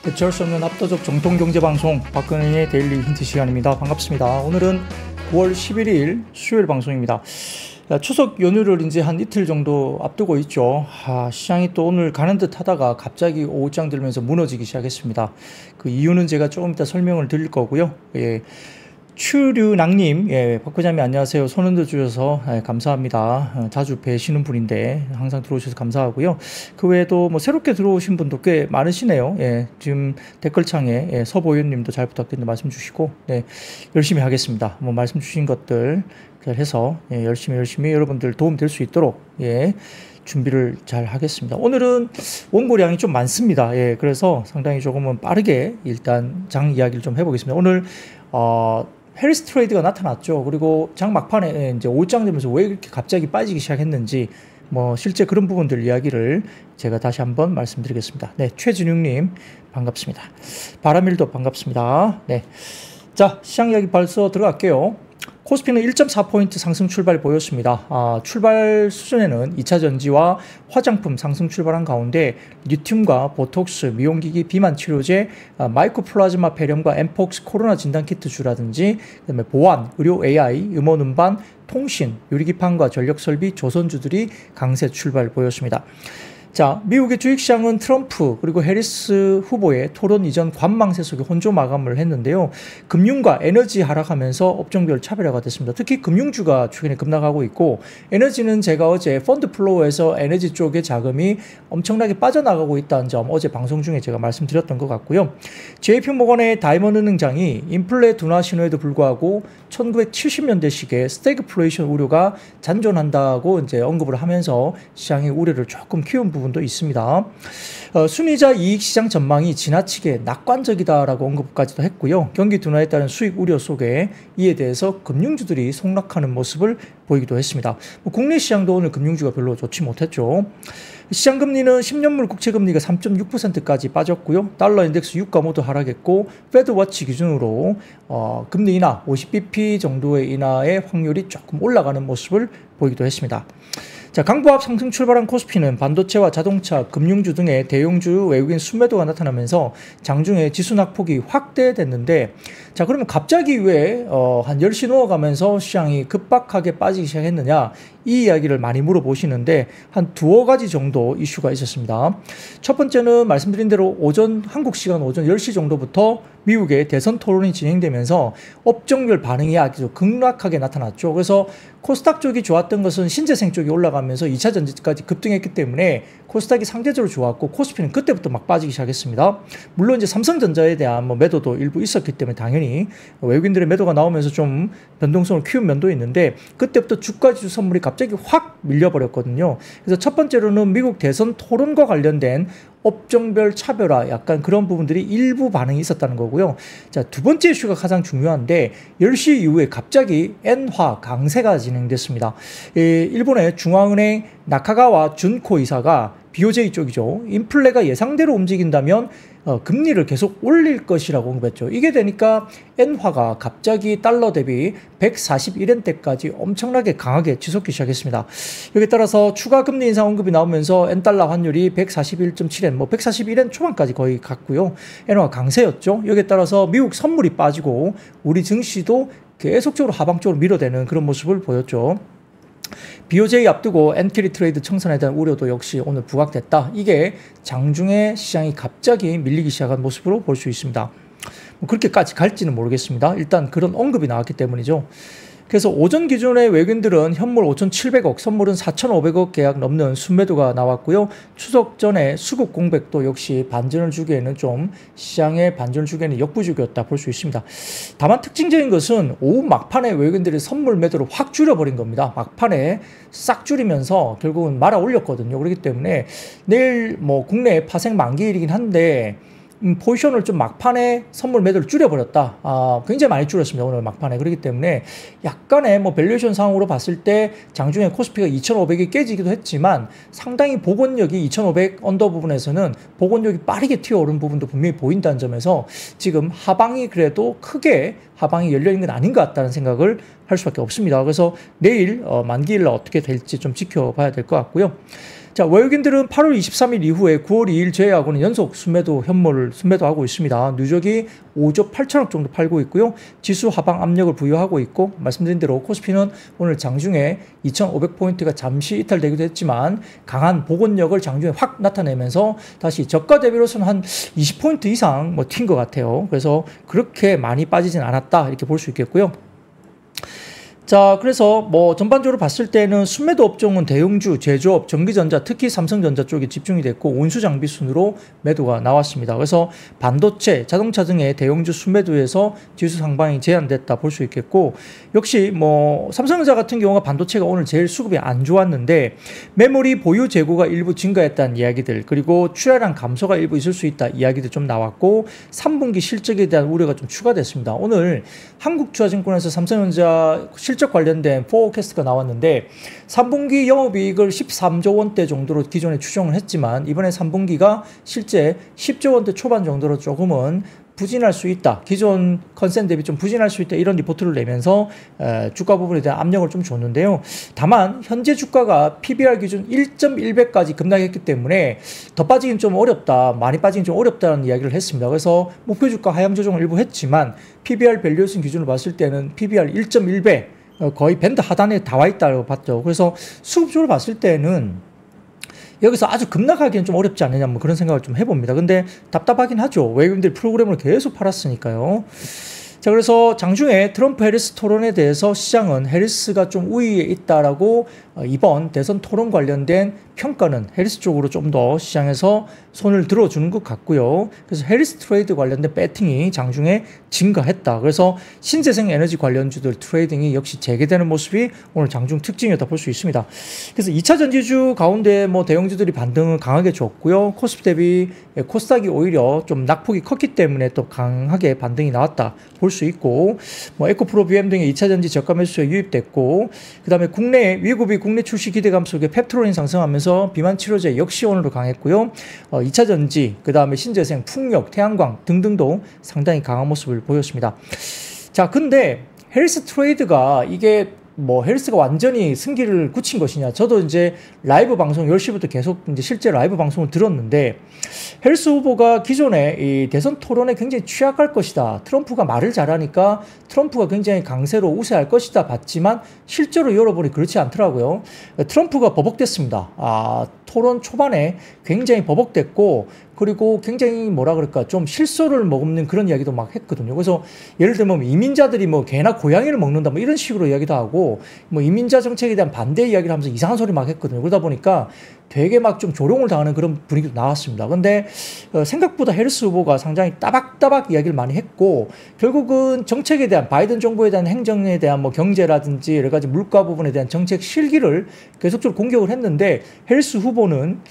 대체할 수 없는 압도적 정통경제방송 박근혜의 데일리 힌트 시간입니다. 반갑습니다. 오늘은 9월 11일 수요일 방송입니다. 추석 연휴를 이제 한 이틀 정도 앞두고 있죠. 시장이 또 오늘 가는 듯 하다가 갑자기 오후장 들면서 무너지기 시작했습니다. 그 이유는 제가 조금 이따 설명을 드릴 거고요. 추류낭님, 박 부장님 안녕하세요. 손 흔들 주셔서 감사합니다. 자주 뵈시는 분인데 항상 들어오셔서 감사하고요. 그 외에도 뭐 새롭게 들어오신 분도 꽤 많으시네요. 지금 댓글창에 서보현님도 잘 부탁드립니다. 말씀 주시고, 열심히 하겠습니다. 뭐 말씀 주신 것들 잘 해서 열심히 여러분들 도움 될 수 있도록 준비를 잘 하겠습니다. 오늘은 원고량이 좀 많습니다. 그래서 상당히 조금은 빠르게 일단 장 이야기를 좀 해보겠습니다. 오늘 해리스 트레이드가 나타났죠. 그리고 장 막판에 이제 5장 되면서 왜 이렇게 갑자기 빠지기 시작했는지 뭐 실제 그런 부분들 이야기를 제가 다시 한번 말씀드리겠습니다. 최진웅님 반갑습니다. 바람일도 반갑습니다. 자, 시장 이야기 벌써 들어갈게요. 코스피는 1.4포인트 상승 출발 보였습니다. 출발 수준에는 2차 전지와 화장품 상승 출발한 가운데 리튬과 보톡스, 미용기기, 비만 치료제, 마이코플라즈마 폐렴과 엠폭스 코로나 진단키트주라든지 그다음에 보안, 의료 AI, 음원 음반, 통신, 유리기판과 전력설비, 조선주들이 강세 출발 보였습니다. 자, 미국의 주식시장은 트럼프 그리고 해리스 후보의 토론 이전 관망세 속에 혼조 마감을 했는데요. 금융과 에너지 하락하면서 업종별 차별화가 됐습니다. 특히 금융주가 최근에 급락하고 있고 에너지는 제가 어제 펀드 플로우에서 에너지 쪽의 자금이 엄청나게 빠져나가고 있다는 점 어제 방송 중에 제가 말씀드렸던 것 같고요. JP모건의 다이먼드 은행장이 인플레 둔화 신호에도 불구하고 1970년대식의 스태그플레이션 우려가 잔존한다고 이제 언급을 하면서 시장의 우려를 조금 키운 부분도 있습니다. 순이자 이익시장 전망이 지나치게 낙관적이다라고 언급까지도 했고요. 경기 둔화에 따른 수익 우려 속에 이에 대해서 금융주들이 속락하는 모습을 보이기도 했습니다. 국내 시장도 오늘 금융주가 별로 좋지 못했죠. 시장금리는 10년물 국채금리가 3.6%까지 빠졌고요. 달러 인덱스 유가 모두 하락했고 페드워치 기준으로 금리 인하 50bp 정도의 인하의 확률이 조금 올라가는 모습을 보이기도 했습니다. 자, 강보합 상승 출발한 코스피는 반도체와 자동차, 금융주 등의 대형주 외국인 순매도가 나타나면서 장중에 지수 낙폭이 확대됐는데 자, 그러면 갑자기 왜 한 10시 넘어가면서 시장이 급박하게 빠지기 시작했느냐 이 이야기를 많이 물어보시는데 한 두어 가지 정도 이슈가 있었습니다. 첫 번째는 말씀드린 대로 한국 시간 오전 10시 정도부터 미국의 대선 토론이 진행되면서 업종별 반응이 아주 극락하게 나타났죠. 그래서 코스닥 쪽이 좋았던 것은 신재생 쪽이 올라가면서 2차 전지까지 급등했기 때문에 코스닥이 상대적으로 좋았고 코스피는 그때부터 막 빠지기 시작했습니다. 물론 이제 삼성전자에 대한 매도도 일부 있었기 때문에 당연히 외국인들의 매도가 나오면서 좀 변동성을 키운 면도 있는데 그때부터 주가지수 선물이 갑자기 확 밀려버렸거든요. 그래서 첫 번째로는 미국 대선 토론과 관련된 업종별 차별화 약간 그런 부분들이 일부 반응이 있었다는 거고요. 자, 두 번째 이슈가 가장 중요한데 10시 이후에 갑자기 엔화 강세가 진행됐습니다. 일본의 중앙은행 나카가와 준코 이사가 BOJ 쪽이죠. 인플레가 예상대로 움직인다면 금리를 계속 올릴 것이라고 언급했죠. 이게 되니까 엔화가 갑자기 달러 대비 141엔대까지 엄청나게 강하게 치솟기 시작했습니다. 여기에 따라서 추가 금리 인상 언급이 나오면서 엔달러 환율이 141.7엔, 141엔 초반까지 거의 갔고요. 엔화가 강세였죠. 여기에 따라서 미국 선물이 빠지고 우리 증시도 계속적으로 하방적으로 밀어대는 그런 모습을 보였죠. BOJ 앞두고 엔캐리 트레이드 청산에 대한 우려도 역시 오늘 부각됐다. 이게 장중에 시장이 갑자기 밀리기 시작한 모습으로 볼 수 있습니다. 그렇게까지 갈지는 모르겠습니다. 일단 그런 언급이 나왔기 때문이죠. 그래서 오전 기준의 외국인들은 현물 5,700억, 선물은 4,500억 계약 넘는 순매도가 나왔고요. 추석 전에 수급 공백도 역시 반전을 주기에는 좀 시장의 반전을 주기에는 역부족이었다 볼 수 있습니다. 다만 특징적인 것은 오후 막판에 외국인들이 선물 매도를 확 줄여버린 겁니다. 막판에 싹 줄이면서 결국은 말아 올렸거든요. 그렇기 때문에 내일 국내 파생 만기일이긴 한데 포지션을 좀 막판에 선물 매도를 줄여버렸다. 굉장히 많이 줄였습니다. 오늘 막판에. 그렇기 때문에 약간의 밸류에이션 상황으로 봤을 때 장중에 코스피가 2,500이 깨지기도 했지만 상당히 복원력이 2,500 언더 부분에서는 복원력이 빠르게 튀어오른 부분도 분명히 보인다는 점에서 지금 하방이 그래도 크게 하방이 열려있는 건 아닌 것 같다는 생각을 할 수밖에 없습니다. 그래서 내일 만기일 어떻게 될지 좀 지켜봐야 될 것 같고요. 자, 외국인들은 8월 23일 이후에 9월 2일 제외하고는 연속 순매도 현물을 순매도하고 있습니다. 누적이 5조 8천억 정도 팔고 있고요. 지수 하방 압력을 부여하고 있고, 말씀드린 대로 코스피는 오늘 장중에 2,500포인트가 잠시 이탈되기도 했지만 강한 복원력을 장중에 확 나타내면서 다시 저가 대비로서는 한 20포인트 이상 뭐 튄 것 같아요. 그래서 그렇게 많이 빠지진 않았다, 이렇게 볼 수 있겠고요. 자, 그래서 뭐 전반적으로 봤을 때는 순매도 업종은 대형주, 제조업, 전기전자, 특히 삼성전자 쪽에 집중이 됐고 운수장비 순으로 매도가 나왔습니다. 그래서 반도체, 자동차 등의 대형주 순매도에서 지수 상방이 제한됐다 볼 수 있겠고, 역시 뭐 삼성전자 같은 경우가 반도체가 오늘 제일 수급이 안 좋았는데 메모리 보유 재고가 일부 증가했다는 이야기들, 그리고 출하량 감소가 일부 있을 수 있다 이야기도 좀 나왔고, 3분기 실적에 대한 우려가 좀 추가됐습니다. 오늘 한국투자증권에서 삼성전자 실적 관련된 포캐스트가 나왔는데 3분기 영업이익을 13조 원대 정도로 기존에 추정을 했지만 이번에 3분기가 실제 10조 원대 초반 정도로 조금은 부진할 수 있다. 기존 컨센 대비 좀 부진할 수 있다. 이런 리포트를 내면서 주가 부분에 대한 압력을 좀 줬는데요. 다만 현재 주가가 PBR 기준 1.1배까지 급락했기 때문에 더 빠지긴 좀 어렵다. 많이 빠지긴 좀 어렵다는 이야기를 했습니다. 그래서 목표 주가 하향 조정을 일부 했지만 PBR 밸류에이션 기준으로 봤을 때는 PBR 1.1배 거의 밴드 하단에 다 와 있다고 봤죠. 그래서 수급적으로 봤을 때는 여기서 아주 급락하기는 좀 어렵지 않느냐, 뭐 그런 생각을 좀 해봅니다. 근데 답답하긴 하죠. 외국인들이 프로그램을 계속 팔았으니까요. 자, 그래서 장중에 트럼프 해리스 토론에 대해서 시장은 해리스가 좀 우위에 있다라고 이번 대선 토론 관련된 평가는 해리스 쪽으로 좀 더 시장에서 손을 들어주는 것 같고요. 그래서 해리스 트레이드 관련된 배팅이 장중에 증가했다. 그래서 신재생 에너지 관련주들 트레이딩이 역시 재개되는 모습이 오늘 장중 특징이었다 볼 수 있습니다. 그래서 2차 전지주 가운데 뭐 대형주들이 반등을 강하게 줬고요. 코스피 대비 코스닥이 오히려 좀 낙폭이 컸기 때문에 또 강하게 반등이 나왔다 볼 수 있고, 뭐 에코프로 BM 등의 2차 전지 저가 매수에 유입됐고, 그 다음에 국내 미국이 국내 출시 기대감 속에 펩트론이 상승하면서 비만 치료제 역시 오늘도 강했고요. 2차 전지, 그 다음에 신재생, 풍력, 태양광 등등도 상당히 강한 모습을 보였습니다. 자, 근데 해리스 트레이드가 이게 뭐 해리스가 완전히 승기를 굳힌 것이냐. 저도 이제 라이브 방송 10시부터 계속 이제 실제 라이브 방송을 들었는데, 해리스 후보가 기존에 이 대선 토론에 굉장히 취약할 것이다. 트럼프가 말을 잘하니까 트럼프가 굉장히 강세로 우세할 것이다 봤지만 실제로 열어보니 그렇지 않더라고요. 트럼프가 버벅댔습니다. 토론 초반에 굉장히 버벅댔고, 그리고 굉장히 뭐라 그럴까 좀 실소를 먹는 그런 이야기도 막 했거든요. 그래서 예를 들면 이민자들이 뭐 개나 고양이를 먹는다 뭐 이런 식으로 이야기도 하고, 뭐 이민자 정책에 대한 반대 이야기를 하면서 이상한 소리 막 했거든요. 그러다 보니까 되게 막 좀 조롱을 당하는 그런 분위기도 나왔습니다. 근데 생각보다 해리스 후보가 상당히 따박따박 이야기를 많이 했고, 결국은 정책에 대한 바이든 정부에 대한 행정에 대한 뭐 경제라든지 여러 가지 물가 부분에 대한 정책 실기를 계속적으로 공격을 했는데, 해리스 후보는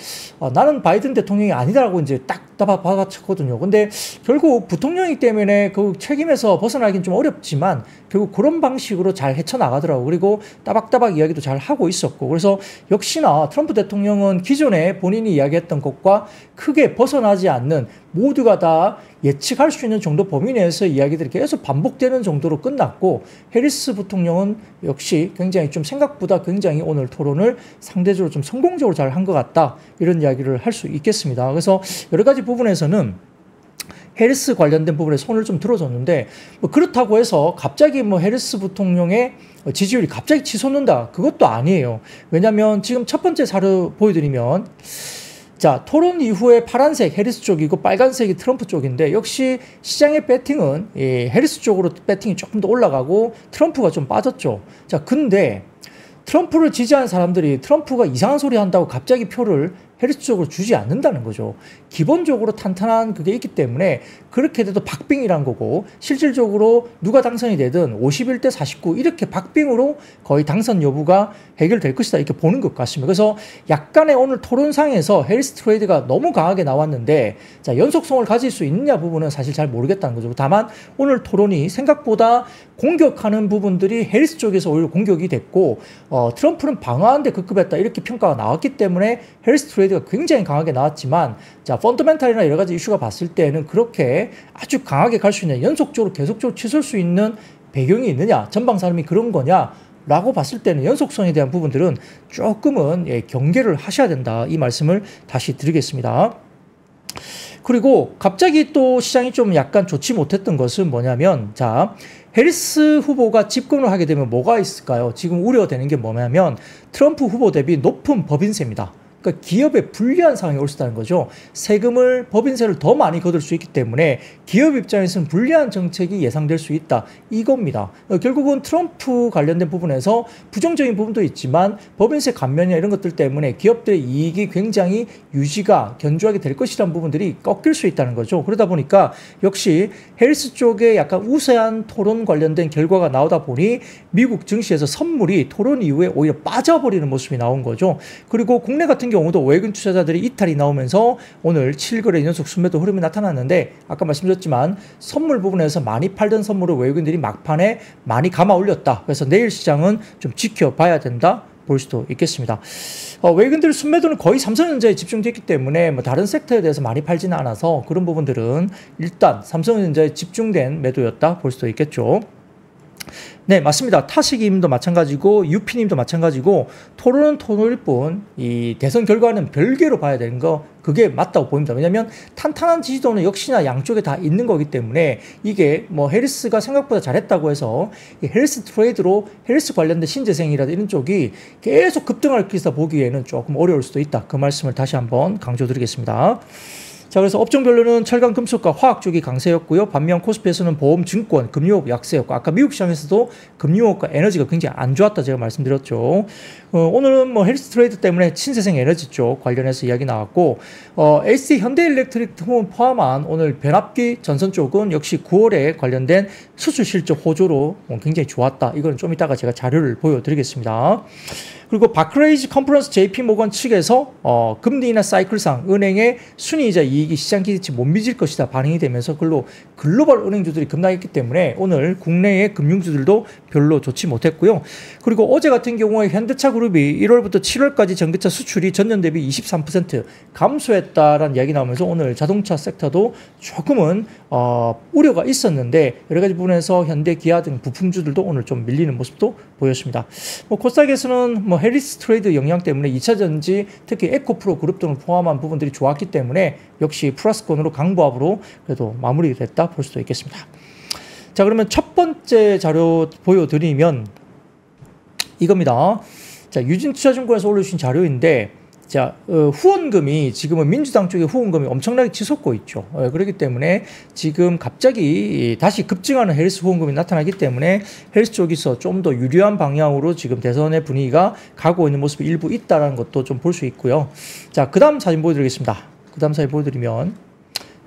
나는 바이든 대통령이 아니다라고 이제 딱 박아쳤거든요. 근데 결국 부통령이기 때문에 그 책임에서 벗어나긴 좀 어렵지만 결국 그런 방식으로 잘 헤쳐나가더라고요. 그리고 따박따박 이야기도 잘 하고 있었고, 그래서 역시나 트럼프 대통령은 기존에 본인이 이야기했던 것과 크게 벗어나지 않는, 모두가 다 예측할 수 있는 정도 범위 내에서 이야기들이 계속 반복되는 정도로 끝났고, 해리스 부통령은 역시 굉장히 좀 생각보다 굉장히 오늘 토론을 상대적으로 좀 성공적으로 잘 한 것 같다, 이런 이야기를 할 수 있겠습니다. 그래서 여러 가지 부분에서는 해리스 관련된 부분에 손을 좀 들어줬는데, 뭐 그렇다고 해서 갑자기 뭐 해리스 부통령의 지지율이 갑자기 치솟는다, 그것도 아니에요. 왜냐하면 지금 첫 번째 사례 보여드리면, 자, 토론 이후에 파란색 해리스 쪽이고 빨간색이 트럼프 쪽인데, 역시 시장의 배팅은 해리스 쪽으로 배팅이 조금 더 올라가고 트럼프가 좀 빠졌죠. 자, 근데 트럼프를 지지하는 사람들이 트럼프가 이상한 소리 한다고 갑자기 표를 해리스 쪽으로 주지 않는다는 거죠. 기본적으로 탄탄한 그게 있기 때문에 그렇게 돼도 박빙이란 거고, 실질적으로 누가 당선이 되든 51대 49 이렇게 박빙으로 거의 당선 여부가 해결될 것이다, 이렇게 보는 것 같습니다. 그래서 약간의 오늘 토론상에서 해리스 트레이드가 너무 강하게 나왔는데, 자, 연속성을 가질 수 있느냐 부분은 사실 잘 모르겠다는 거죠. 다만 오늘 토론이 생각보다 공격하는 부분들이 해리스 쪽에서 오히려 공격이 됐고, 트럼프는 방어하는데 급급했다, 이렇게 평가가 나왔기 때문에 해리스 트레이드가 굉장히 강하게 나왔지만, 자, 펀더멘탈이나 여러 가지 이슈가 봤을 때는 그렇게 아주 강하게 갈 수 있는, 연속적으로 계속적으로 치솟을 수 있는 배경이 있느냐, 전방 사람이 그런 거냐, 라고 봤을 때는 연속성에 대한 부분들은 조금은 경계를 하셔야 된다. 이 말씀을 다시 드리겠습니다. 그리고 갑자기 또 시장이 좀 약간 좋지 못했던 것은 뭐냐면, 자, 해리스 후보가 집권을 하게 되면 뭐가 있을까요? 지금 우려되는 게 뭐냐면 트럼프 후보 대비 높은 법인세입니다. 그러니까 기업에 불리한 상황이 올 수 있다는 거죠. 세금을, 법인세를 더 많이 거둘 수 있기 때문에 기업 입장에서는 불리한 정책이 예상될 수 있다. 이겁니다. 결국은 트럼프 관련된 부분에서 부정적인 부분도 있지만 법인세 감면이나 이런 것들 때문에 기업들의 이익이 굉장히 유지가 견조하게 될 것이라는 부분들이 꺾일 수 있다는 거죠. 그러다 보니까 역시 해리스 쪽에 약간 우세한 토론 관련된 결과가 나오다 보니 미국 증시에서 선물이 토론 이후에 오히려 빠져버리는 모습이 나온 거죠. 그리고 국내 같은 경우도 외국인 투자자들이 이탈이 나오면서 오늘 7거래 연속 순매도 흐름이 나타났는데, 아까 말씀드렸지만 선물 부분에서 많이 팔던 선물을 외국인들이 막판에 많이 감아 올렸다. 그래서 내일 시장은 좀 지켜봐야 된다 볼 수도 있겠습니다. 외국인들 순매도는 거의 삼성전자에 집중됐기 때문에 뭐 다른 섹터에 대해서 많이 팔지는 않아서 그런 부분들은 일단 삼성전자에 집중된 매도였다 볼 수도 있겠죠. 네, 맞습니다. 타시기님도 마찬가지고 유피님도 마찬가지고 토론은 토론일 뿐 이 대선 결과는 별개로 봐야 되는 거, 그게 맞다고 보입니다. 왜냐하면 탄탄한 지지도는 역시나 양쪽에 다 있는 거기 때문에 이게 뭐 해리스가 생각보다 잘했다고 해서 이 해리스 트레이드로 해리스 관련된 신재생이라든지 이런 쪽이 계속 급등할 것이다 보기에는 조금 어려울 수도 있다. 그 말씀을 다시 한번 강조드리겠습니다. 자, 그래서 업종별로는 철강, 금속과 화학 쪽이 강세였고요. 반면 코스피에서는 보험, 증권, 금융업 약세였고, 아까 미국 시장에서도 금융업과 에너지가 굉장히 안 좋았다 제가 말씀드렸죠. 오늘은 뭐 헬스 트레이드 때문에 신재생 에너지 쪽 관련해서 이야기 나왔고, SK 현대일렉트릭 등을 포함한 오늘 변압기 전선 쪽은 역시 9월에 관련된 수출 실적 호조로 굉장히 좋았다. 이건 좀 이따가 제가 자료를 보여드리겠습니다. 그리고 바크레이즈 컨퍼런스 JP모건 측에서 금리나 사이클상 은행의 순이자 이익이 시장 기대치 못 미칠 것이다 반영이 되면서 글로벌 은행주들이 급락했기 때문에 오늘 국내의 금융주들도 별로 좋지 못했고요. 그리고 어제 같은 경우에 현대차 그룹이 1월부터 7월까지 전기차 수출이 전년 대비 23% 감소했다라는 이야기 나오면서 오늘 자동차 섹터도 조금은 우려가 있었는데 여러 가지 부분에서 현대, 기아 등 부품주들도 오늘 좀 밀리는 모습도 보였습니다. 코스닥에서는 해리스 트레이드 영향 때문에 2차 전지, 특히 에코프로 그룹 등을 포함한 부분들이 좋았기 때문에 역시 플러스권으로 강보합으로 그래도 마무리됐다 볼 수도 있겠습니다. 자, 그러면 첫 번째 자료 보여드리면 이겁니다. 자, 유진투자증권에서 올려주신 자료인데, 자, 후원금이 지금은 민주당 쪽에 후원금이 엄청나게 치솟고 있죠. 그렇기 때문에 지금 갑자기 다시 급증하는 헬스 후원금이 나타나기 때문에 헬스 쪽에서 좀 더 유리한 방향으로 지금 대선의 분위기가 가고 있는 모습이 일부 있다는 것도 좀 볼 수 있고요. 자, 그 다음 사진 보여드리겠습니다. 그 다음 사진 보여드리면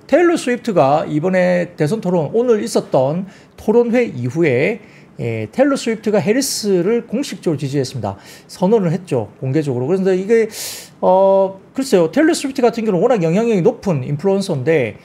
테일러 스위프트가 이번에 대선 토론, 오늘 있었던 토론회 이후에 테일러 스위프트가 해리스를 공식적으로 지지했습니다. 선언을 했죠. 공개적으로. 그런데 이게 글쎄요. 테일러 스위프트 같은 경우는 워낙 영향력이 높은 인플루언서인데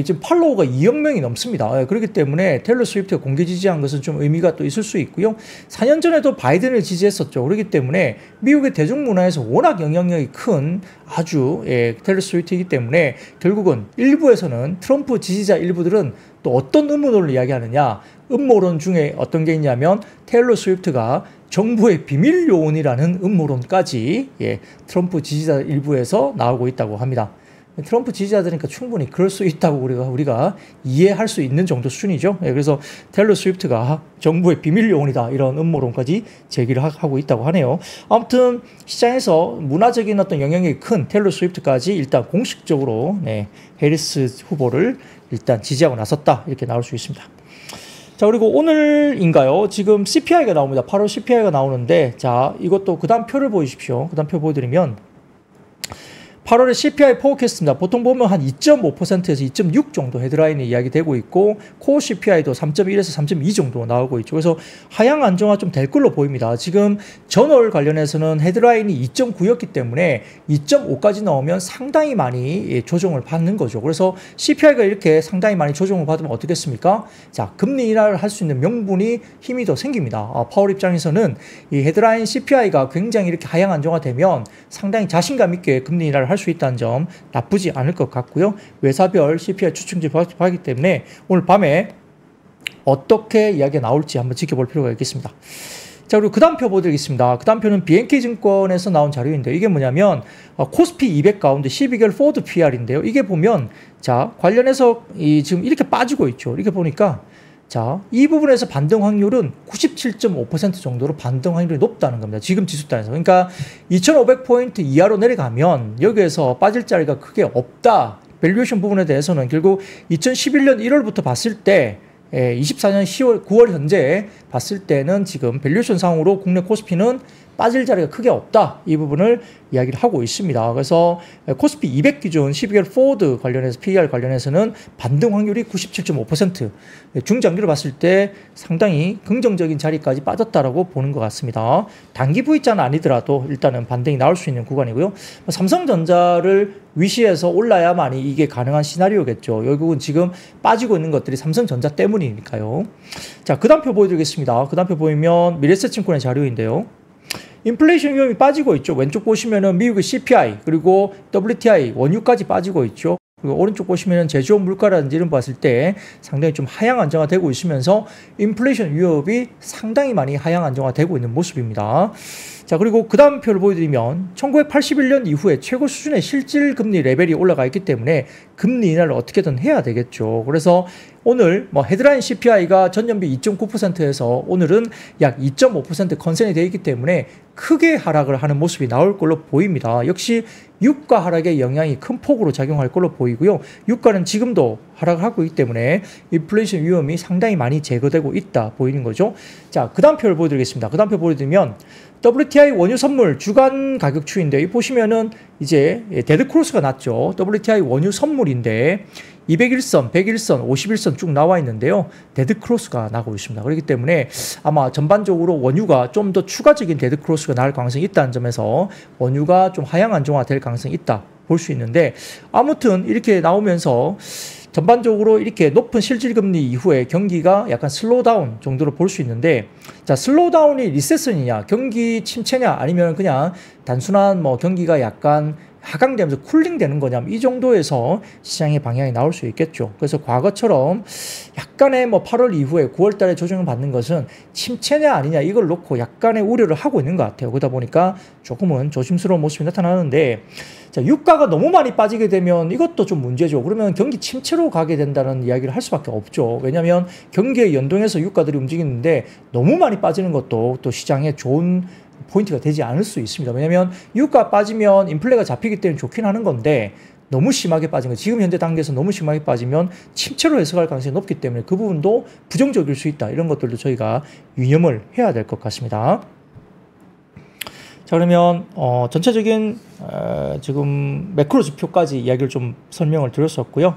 지금 팔로워가 2억 명이 넘습니다. 그렇기 때문에 테일러 스위프트가 공개 지지한 것은 좀 의미가 또 있을 수 있고요. 4년 전에도 바이든을 지지했었죠. 그렇기 때문에 미국의 대중문화에서 워낙 영향력이 큰 아주 테일러 스위프트이기 때문에 결국은 일부에서는 트럼프 지지자 일부들은 또 어떤 음모론을 이야기하느냐. 음모론 중에 어떤 게 있냐면 테일러 스위프트가 정부의 비밀 요원이라는 음모론까지 트럼프 지지자 일부에서 나오고 있다고 합니다. 트럼프 지지자들이니까 충분히 그럴 수 있다고 우리가 이해할 수 있는 정도 수준이죠. 그래서 테일러 스위프트가 정부의 비밀 요원이다 이런 음모론까지 제기를 하고 있다고 하네요. 아무튼 시장에서 문화적인 어떤 영향력이 큰 테일러 스위프트까지 일단 공식적으로 해리스 후보를 일단 지지하고 나섰다 이렇게 나올 수 있습니다. 자, 그리고 오늘인가요? 지금 CPI가 나옵니다. 8월 CPI가 나오는데, 자, 이것도 그 다음 표를 보여주십시오. 그 다음 표 보여드리면, 8월에 CPI 포recast입니다. 보통 보면 한 2.5%에서 2.6 정도 헤드라인이 이야기되고 있고 코어 CPI도 3.1에서 3.2 정도 나오고 있죠. 그래서 하향 안정화 좀 될 걸로 보입니다. 지금 전월 관련해서는 헤드라인이 2.9였기 때문에 2.5까지 나오면 상당히 많이 조정을 받는 거죠. 그래서 CPI가 이렇게 상당히 많이 조정을 받으면 어떻겠습니까? 자, 금리 인하를 할 수 있는 명분이 힘이 더 생깁니다. 파월 입장에서는 이 헤드라인 CPI가 굉장히 이렇게 하향 안정화되면 상당히 자신감 있게 금리 인하를 할 수 있다는 점 나쁘지 않을 것 같고요. 회사별 CPI 추측지 하기 때문에 오늘 밤에 어떻게 이야기가 나올지 한번 지켜볼 필요가 있겠습니다. 자, 그리고 그 다음 표 보여드리겠습니다. 그 다음 표는 BNK 증권에서 나온 자료인데요. 이게 뭐냐면 코스피 200 가운데 12개월 포워드 PR인데요. 이게 보면 자, 관련해서 지금 이렇게 빠지고 있죠. 이렇게 보니까 자, 이 부분에서 반등 확률은 97.5% 정도로 반등 확률이 높다는 겁니다. 지금 지수단에서. 그러니까 2500포인트 이하로 내려가면 여기에서 빠질 자리가 크게 없다. 밸류에이션 부분에 대해서는 결국 2011년 1월부터 봤을 때 24년 10월, 9월 현재 봤을 때는 지금 밸류에이션 상으로 국내 코스피는 빠질 자리가 크게 없다. 이 부분을 이야기를 하고 있습니다. 그래서 코스피 200 기준 12개월 포워드 관련해서 PER 관련해서는 반등 확률이 97.5%, 중장기로 봤을 때 상당히 긍정적인 자리까지 빠졌다라고 보는 것 같습니다. 단기 V자는 아니더라도 일단은 반등이 나올 수 있는 구간이고요. 삼성전자를 위시해서 올라야만이 이게 가능한 시나리오겠죠. 결국은 지금 빠지고 있는 것들이 삼성전자 때문이니까요. 자, 그 다음 표 보여드리겠습니다. 그 다음 표 보이면 미래에셋증권의 자료인데요. 인플레이션 위험이 빠지고 있죠. 왼쪽 보시면은 미국의 CPI 그리고 WTI 원유까지 빠지고 있죠. 그리고 오른쪽 보시면은 제조업 물가라든지 이런 거 봤을 때 상당히 좀 하향 안정화되고 있으면서 인플레이션 위협이 상당히 많이 하향 안정화되고 있는 모습입니다. 자, 그리고 그 다음 표를 보여드리면 1981년 이후에 최고 수준의 실질 금리 레벨이 올라가 있기 때문에 금리 인하를 어떻게든 해야 되겠죠. 그래서 오늘 헤드라인 CPI가 전년비 2.9%에서 오늘은 약 2.5% 컨센이 되어 있기 때문에 크게 하락을 하는 모습이 나올 걸로 보입니다. 역시 유가 하락의 영향이 큰 폭으로 작용할 걸로 보이고요. 유가는 지금도 하락을 하고 있기 때문에 인플레이션 위험이 상당히 많이 제거되고 있다 보이는 거죠. 자, 그 다음 표를 보여드리겠습니다. 그 다음 표 보여드리면 WTI 원유 선물 주간 가격 추이인데 이 보시면은 이제 데드 크로스가 났죠. WTI 원유 선물인데 201선, 101선, 51선 쭉 나와 있는데요. 데드 크로스가 나고 있습니다. 그렇기 때문에 아마 전반적으로 원유가 좀 더 추가적인 데드 크로스가 나올 가능성이 있다는 점에서 원유가 좀 하향 안정화 될 가능성이 있다 볼 수 있는데, 아무튼 이렇게 나오면서 전반적으로 이렇게 높은 실질금리 이후에 경기가 약간 슬로우다운 정도로 볼 수 있는데, 자, 슬로우다운이 리세션이냐, 경기 침체냐, 아니면 그냥 단순한 경기가 약간 하강되면서 쿨링되는 거냐, 이 정도에서 시장의 방향이 나올 수 있겠죠. 그래서 과거처럼 약간의 8월 이후에 9월 달에 조정을 받는 것은 침체냐 아니냐 이걸 놓고 약간의 우려를 하고 있는 것 같아요. 그러다 보니까 조금은 조심스러운 모습이 나타나는데, 자, 유가가 너무 많이 빠지게 되면 이것도 좀 문제죠. 그러면 경기 침체로 가게 된다는 이야기를 할 수밖에 없죠. 왜냐하면 경기에 연동해서 유가들이 움직이는데 너무 많이 빠지는 것도 또 시장에 좋은 포인트가 되지 않을 수 있습니다. 왜냐하면 유가 빠지면 인플레가 잡히기 때문에 좋긴 하는 건데, 너무 심하게 빠진 거, 지금 현재 단계에서 너무 심하게 빠지면 침체로 해석할 가능성이 높기 때문에 그 부분도 부정적일 수 있다. 이런 것들도 저희가 유념을 해야 될 것 같습니다. 자, 그러면 전체적인 지금 매크로 지표까지 이야기를 좀 설명을 드렸었고요.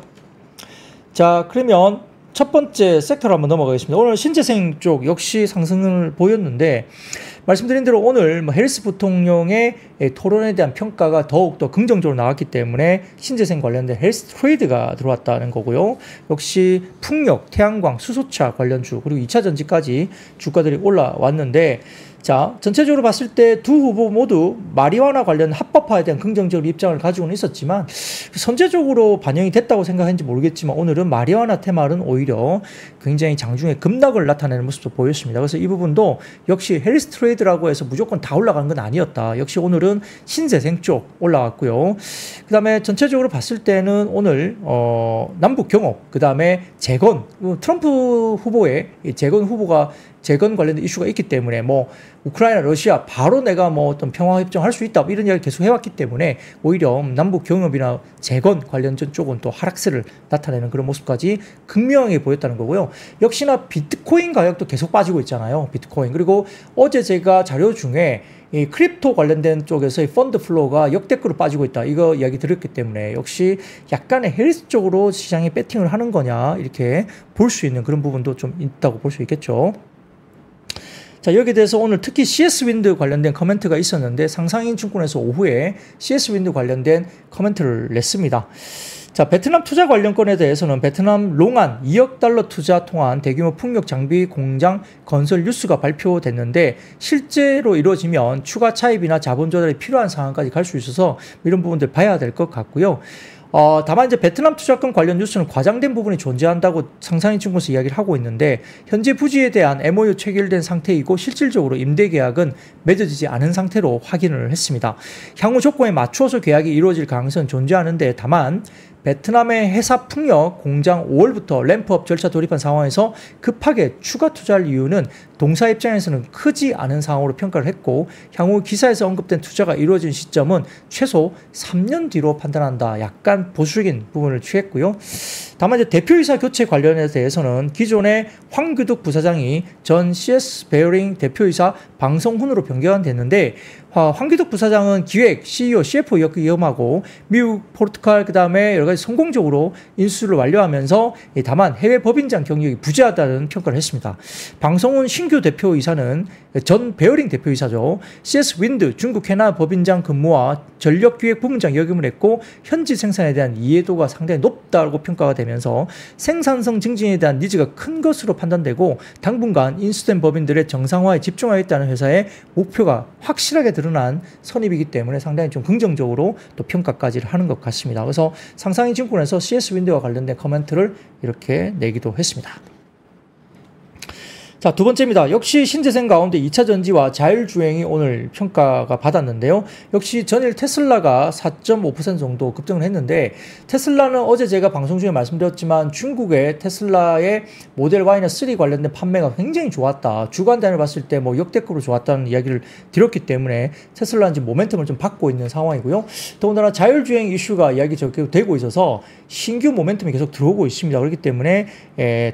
자, 그러면 첫 번째 섹터로 한번 넘어가겠습니다. 오늘 신재생 쪽 역시 상승을 보였는데, 말씀드린 대로 오늘 해리스 부통령의 토론에 대한 평가가 더욱더 긍정적으로 나왔기 때문에 신재생 관련된 헬스 트레이드가 들어왔다는 거고요. 역시 풍력, 태양광, 수소차 관련주, 그리고 2차 전지까지 주가들이 올라왔는데, 자, 전체적으로 봤을 때 두 후보 모두 마리화나 관련 합법화에 대한 긍정적인 입장을 가지고는 있었지만 선제적으로 반영이 됐다고 생각했는지 모르겠지만, 오늘은 마리화나 테마는 오히려 굉장히 장중에 급락을 나타내는 모습도 보였습니다. 그래서 이 부분도 역시 헬스 트레이드라고 해서 무조건 다 올라간 건 아니었다. 역시 오늘은 신재생 쪽 올라왔고요. 그 다음에 전체적으로 봤을 때는 오늘 남북 경협, 그 다음에 재건, 트럼프 후보의 재건 후보가 재건 관련된 이슈가 있기 때문에 우크라이나, 러시아 바로 내가 어떤 평화협정 할 수 있다, 이런 이야기 계속 해왔기 때문에 오히려 남북 경협이나 재건 관련전 쪽은 또 하락세를 나타내는 그런 모습까지 극명하게 보였다는 거고요. 역시나 비트코인 가격도 계속 빠지고 있잖아요. 비트코인. 그리고 어제 제가 자료 중에 이 크립토 관련된 쪽에서의 펀드 플로우가 역대급으로 빠지고 있다, 이거 이야기 드렸기 때문에 역시 약간의 헬스 쪽으로 시장에 배팅을 하는 거냐, 이렇게 볼 수 있는 그런 부분도 좀 있다고 볼 수 있겠죠. 자, 여기에 대해서 오늘 특히 CS윈드 관련된 코멘트가 있었는데, 상상인 증권에서 오후에 CS윈드 관련된 코멘트를 냈습니다. 자, 베트남 투자 관련 건에 대해서는 베트남 롱안 2억 달러 투자 통한 대규모 풍력 장비 공장 건설 뉴스가 발표됐는데, 실제로 이루어지면 추가 차입이나 자본 조달이 필요한 상황까지 갈 수 있어서 이런 부분들 봐야 될 것 같고요. 다만 이제 베트남 투자권 관련 뉴스는 과장된 부분이 존재한다고 상상인증권에서 이야기를 하고 있는데 현재 부지에 대한 MOU 체결된 상태이고 실질적으로 임대 계약은 맺어지지 않은 상태로 확인을 했습니다. 향후 조건에 맞추어서 계약이 이루어질 가능성은 존재하는데 다만 베트남의 해사 풍력 공장 5월부터 램프업 절차 돌입한 상황에서 급하게 추가 투자할 이유는 동사 입장에서는 크지 않은 상황으로 평가를 했고 향후 기사에서 언급된 투자가 이루어진 시점은 최소 3년 뒤로 판단한다. 약간 보수적인 부분을 취했고요. 다만 이제 대표이사 교체 관련에 대해서는 기존의 황규득 부사장이 전 CS 베어링 대표이사 방성훈으로 변경됐는데 황규득 부사장은 기획, CEO, CFO 역임하고 미국, 포르투갈 그다음에 여러 가지 성공적으로 인수를 완료하면서 다만 해외 법인장 경력이 부재하다는 평가를 했습니다. 방성훈 신규 대표이사는 전 베어링 대표이사죠. CS 윈드 중국 해나 법인장 근무와 전력기획 부문장 역임을 했고 현지 생산에 대한 이해도가 상당히 높다고 평가가 되면서 생산성 증진에 대한 니즈가 큰 것으로 판단되고 당분간 인수된 법인들의 정상화에 집중하겠다는 회사의 목표가 확실하게 드러난 선입이기 때문에 상당히 좀 긍정적으로 또 평가까지 하는 것 같습니다. 그래서 상상인증권에서 CS 윈드와 관련된 코멘트를 이렇게 내기도 했습니다. 자, 두 번째입니다. 역시 신재생 가운데 2차 전지와 자율주행이 오늘 평가가 받았는데요. 역시 전일 테슬라가 4.5% 정도 급등을 했는데 테슬라는 어제 제가 방송 중에 말씀드렸지만 중국의 테슬라의 모델 Y나 3 관련된 판매가 굉장히 좋았다. 주간 단위를 봤을 때 뭐 역대급으로 좋았다는 이야기를 드렸기 때문에 테슬라는 지금 모멘텀을 좀 받고 있는 상황이고요. 더군다나 자율주행 이슈가 이야기 되고 있어서 신규 모멘텀이 계속 들어오고 있습니다. 그렇기 때문에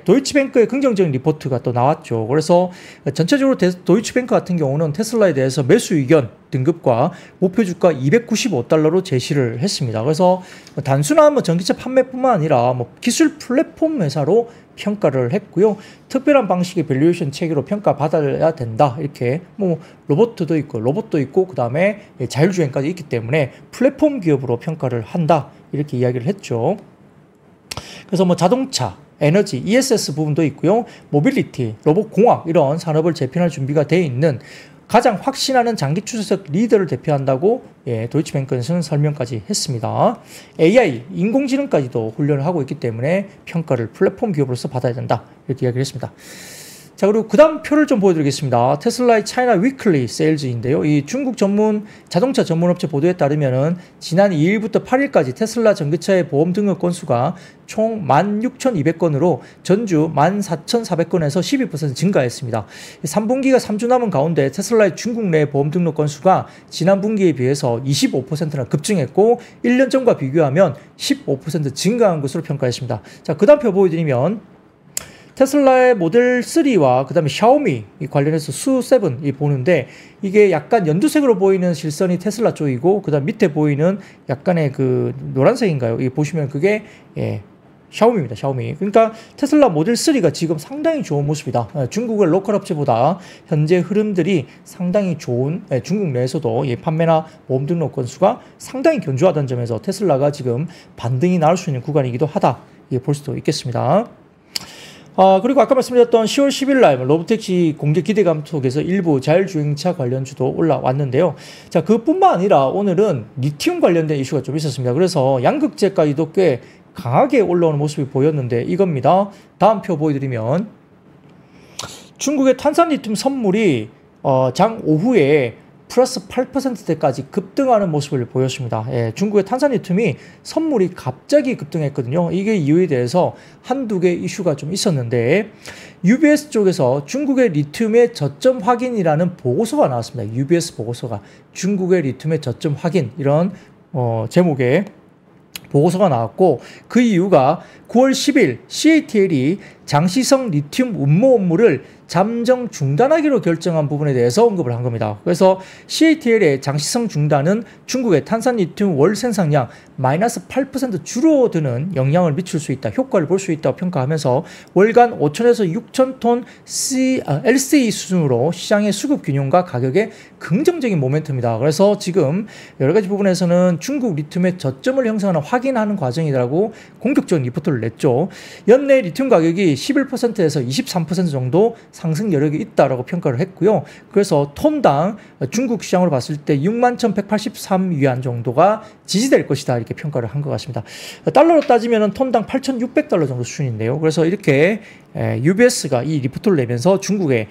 도이치뱅크의 긍정적인 리포트가 또 나왔죠. 그래서 전체적으로 도이치뱅크 같은 경우는 테슬라에 대해서 매수 의견 등급과 목표 주가 295달러로 제시를 했습니다. 그래서 단순한 뭐 전기차 판매뿐만 아니라 뭐 기술 플랫폼 회사로 평가를 했고요. 특별한 방식의 밸류에이션 체계로 평가받아야 된다. 이렇게 뭐 로봇도 있고 그다음에 자율주행까지 있기 때문에 플랫폼 기업으로 평가를 한다. 이렇게 이야기를 했죠. 그래서 뭐 자동차, 에너지, ESS 부분도 있고요. 모빌리티, 로봇공학 이런 산업을 재편할 준비가 되어 있는 가장 확신하는 장기 추세적 리더를 대표한다고 도이치뱅크에서는 설명까지 했습니다. AI, 인공지능까지도 훈련을 하고 있기 때문에 평가를 플랫폼 기업으로서 받아야 된다. 이렇게 이야기를 했습니다. 자, 그리고 그 다음 표를 좀 보여드리겠습니다. 테슬라의 차이나 위클리 세일즈인데요. 이 중국 자동차 전문 업체 보도에 따르면은 지난 2일부터 8일까지 테슬라 전기차의 보험 등록 건수가 총 16,200건으로 전주 14,400건에서 12% 증가했습니다. 3분기가 3주 남은 가운데 테슬라의 중국 내 보험 등록 건수가 지난 분기에 비해서 25%나 급증했고 1년 전과 비교하면 15% 증가한 것으로 평가했습니다. 자, 그 다음 표 보여드리면 테슬라의 모델 3와 그 다음에 샤오미 관련해서 수7이 보는데 이게 약간 연두색으로 보이는 실선이 테슬라 쪽이고 그 다음 밑에 보이는 약간의 그 노란색인가요? 이 보시면 그게 샤오미입니다. 샤오미. 그러니까 테슬라 모델 3가 지금 상당히 좋은 모습이다. 중국의 로컬 업체보다 현재 흐름들이 상당히 좋은 중국 내에서도 판매나 보험 등록 건수가 상당히 견조하다는 점에서 테슬라가 지금 반등이 나올 수 있는 구간이기도 하다. 볼 수도 있겠습니다. 그리고 아까 말씀드렸던 10월 10일 날 로보택시 공개 기대감 속에서 일부 자율주행차 관련주도 올라왔는데요. 자, 그뿐만 아니라 오늘은 리튬 관련된 이슈가 좀 있었습니다. 그래서 양극재까지도 꽤 강하게 올라오는 모습이 보였는데 이겁니다. 다음 표 보여드리면 중국의 탄산 리튬 선물이 장 오후에 플러스 8%대까지 급등하는 모습을 보였습니다. 중국의 탄산리튬이 선물이 갑자기 급등했거든요. 이게 이유에 대해서 한두 개 이슈가 좀 있었는데 UBS 쪽에서 중국의 리튬의 저점 확인이라는 보고서가 나왔습니다. UBS 보고서가 중국의 리튬의 저점 확인 이런 제목의 보고서가 나왔고 그 이유가 9월 10일 CATL이 장시성 리튬 운모 업무를 잠정 중단하기로 결정한 부분에 대해서 언급을 한 겁니다. 그래서 CATL의 장시성 중단은 중국의 탄산 리튬 월 생산량 마이너스 8% 줄어드는 영향을 미칠 수 있다. 효과를 볼 수 있다고 평가하면서 월간 5천에서 6천 톤 LCE 수준으로 시장의 수급 균형과 가격에 긍정적인 모멘텀이다. 그래서 지금 여러 가지 부분에서는 중국 리튬의 저점을 형성하는 확인하는 과정이라고 공격적인 리포트를 냈죠. 연내 리튬 가격이 11%에서 23% 정도 상승 여력이 있다라고 평가를 했고요. 그래서 톤당 중국 시장으로 봤을 때 61,183위안 정도가 지지될 것이다 이렇게 평가를 한 것 같습니다. 달러로 따지면 톤당 8,600달러 정도 수준인데요. 그래서 이렇게 UBS가 이 리포트를 내면서 중국의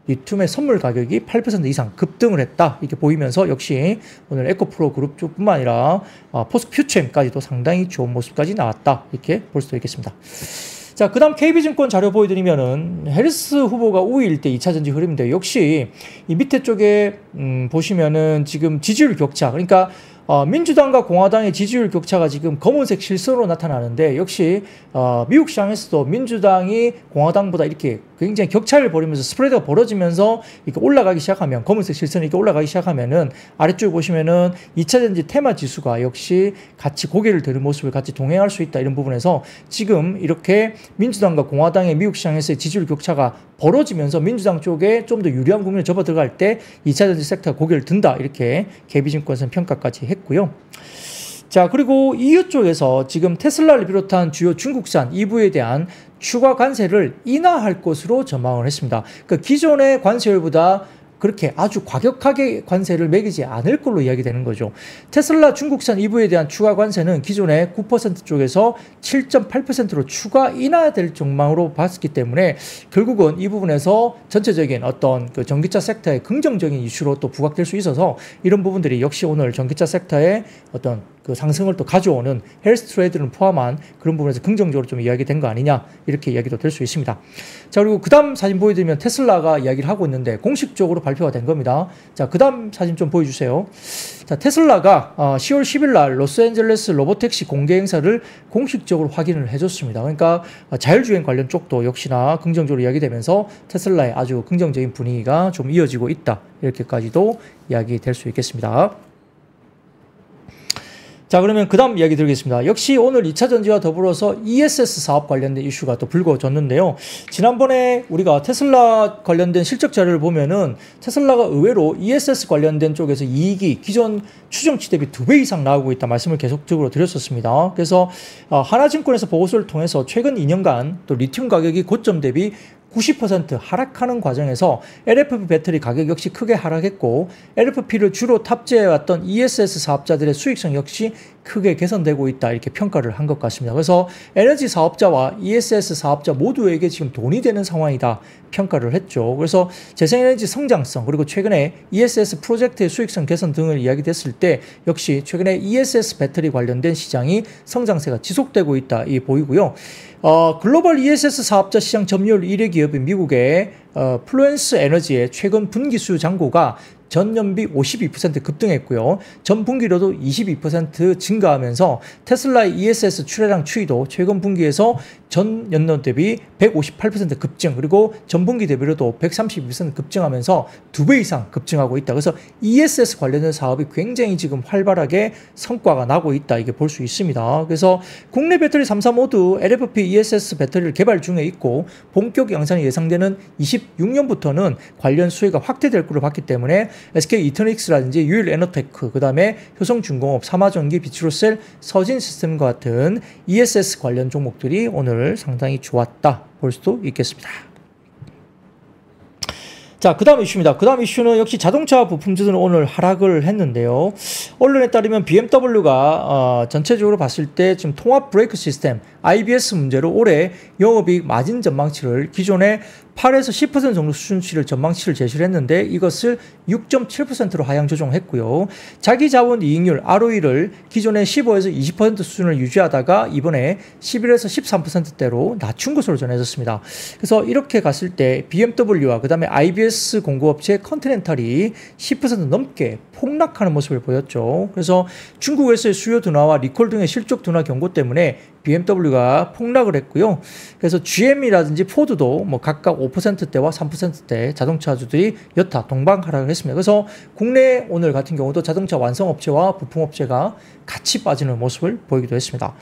리튬의 선물 가격이 8% 이상 급등을 했다 이렇게 보이면서 역시 오늘 에코프로 그룹 쪽뿐만 아니라 포스퓨처엠까지도 상당히 좋은 모습까지 나왔다 이렇게 볼 수도 있겠습니다. 자, 그 다음 KB증권 자료 보여드리면은 해리스 후보가 우위일 때 2차전지 흐름인데 역시 이 밑에 쪽에 보시면은 지금 지지율 격차, 그러니까 민주당과 공화당의 지지율 격차가 지금 검은색 실선으로 나타나는데 역시 미국 시장에서도 민주당이 공화당보다 이렇게 굉장히 격차를 벌이면서 스프레드가 벌어지면서 이렇게 올라가기 시작하면, 검은색 실선이 이렇게 올라가기 시작하면은 아래쪽에 보시면은 2차전지 테마 지수가 역시 같이 고개를 드는 모습을 같이 동행할 수 있다 이런 부분에서 지금 이렇게 민주당과 공화당의 미국 시장에서의 지지율 격차가 벌어지면서 민주당 쪽에 좀 더 유리한 국면에 접어 들어갈 때 2차전지 섹터가 고개를 든다 이렇게 KB증권에서는 평가까지 했고요. 자, 그리고 EU 쪽에서 지금 테슬라를 비롯한 주요 중국산 EV에 대한 추가 관세를 인하할 것으로 전망을 했습니다. 그러니까 기존의 관세율보다 그렇게 아주 과격하게 관세를 매기지 않을 걸로 이야기되는 거죠. 테슬라 중국산 EV에 대한 추가 관세는 기존의 9% 쪽에서 7.8%로 추가 인하될 전망으로 봤기 때문에 결국은 이 부분에서 전체적인 어떤 그 전기차 섹터의 긍정적인 이슈로 또 부각될 수 있어서 이런 부분들이 역시 오늘 전기차 섹터의 어떤 그 상승을 또 가져오는 헬스 트레이드를 포함한 그런 부분에서 긍정적으로 좀 이야기된 거 아니냐 이렇게 이야기도 될 수 있습니다. 자, 그리고 그 다음 사진 보여드리면 테슬라가 이야기를 하고 있는데 공식적으로 발표가 된 겁니다. 자, 그 다음 사진 좀 보여주세요. 자, 테슬라가 10월 10일 날 로스앤젤레스 로보택시 공개 행사를 공식적으로 확인을 해줬습니다. 그러니까 자율주행 관련 쪽도 역시나 긍정적으로 이야기되면서 테슬라의 아주 긍정적인 분위기가 좀 이어지고 있다 이렇게까지도 이야기될 수 있겠습니다. 자, 그러면 그 다음 이야기 드리겠습니다. 역시 오늘 2차전지와 더불어서 ESS 사업 관련된 이슈가 또 불거졌는데요. 지난번에 우리가 테슬라 관련된 실적 자료를 보면은 테슬라가 의외로 ESS 관련된 쪽에서 이익이 기존 추정치 대비 2배 이상 나오고 있다 말씀을 계속적으로 드렸었습니다. 그래서 하나증권에서 보고서를 통해서 최근 2년간 또 리튬 가격이 고점 대비 90% 하락하는 과정에서 LFP 배터리 가격 역시 크게 하락했고 LFP를 주로 탑재해왔던 ESS 사업자들의 수익성 역시 크게 개선되고 있다 이렇게 평가를 한 것 같습니다. 그래서 에너지 사업자와 ESS 사업자 모두에게 지금 돈이 되는 상황이다 평가를 했죠. 그래서 재생에너지 성장성 그리고 최근에 ESS 프로젝트의 수익성 개선 등을 이야기됐을 때 역시 최근에 ESS 배터리 관련된 시장이 성장세가 지속되고 있다 이 보이고요. 글로벌 ESS 사업자 시장 점유율 1위 기업인 미국의 플루엔스 에너지의 최근 분기수 잔고가 전년비 52% 급등했고요. 전분기로도 22% 증가하면서 테슬라의 ESS 출하량 추이도 최근 분기에서 전년도 대비 158% 급증 그리고 전분기 대비로도 132% 급증하면서 2배 이상 급증하고 있다. 그래서 ESS 관련된 사업이 굉장히 지금 활발하게 성과가 나고 있다. 이게 볼 수 있습니다. 그래서 국내 배터리 3사 모두 LFP ESS 배터리를 개발 중에 있고 본격 양산이 예상되는 26년부터는 관련 수혜가 확대될 것으로 봤기 때문에 SK 이터닉스라든지 유일에너테크, 그 다음에 효성중공업, 삼화전기, 비추로셀, 서진시스템과 같은 ESS 관련 종목들이 오늘 상당히 좋았다 볼 수도 있겠습니다. 자, 그 다음 이슈입니다. 그 다음 이슈는 역시 자동차 부품주들은 오늘 하락을 했는데요. 언론에 따르면 BMW가 전체적으로 봤을 때 지금 통합 브레이크 시스템 IBS 문제로 올해 영업이익 마진 전망치를 기존에 8에서 10% 정도 수준치를 전망치를 제시를 했는데 이것을 6.7%로 하향 조정했고요. 자기자본 이익률 ROE를 기존에 15에서 20% 수준을 유지하다가 이번에 11에서 13%대로 낮춘 것으로 전해졌습니다. 그래서 이렇게 갔을 때 BMW와 그 다음에 IBS 공급업체 컨티넨탈이 10% 넘게 폭락하는 모습을 보였죠. 그래서 중국에서의 수요 둔화와 리콜 등의 실적 둔화 경고 때문에 BMW가 폭락을 했고요. 그래서 GM이라든지 포드도 뭐 각각 5%대와 3%대 자동차주들이 여타 동반 하락을 했습니다. 그래서 국내 오늘 같은 경우도 자동차 완성업체와 부품업체가 같이 빠지는 모습을 보이기도 했습니다.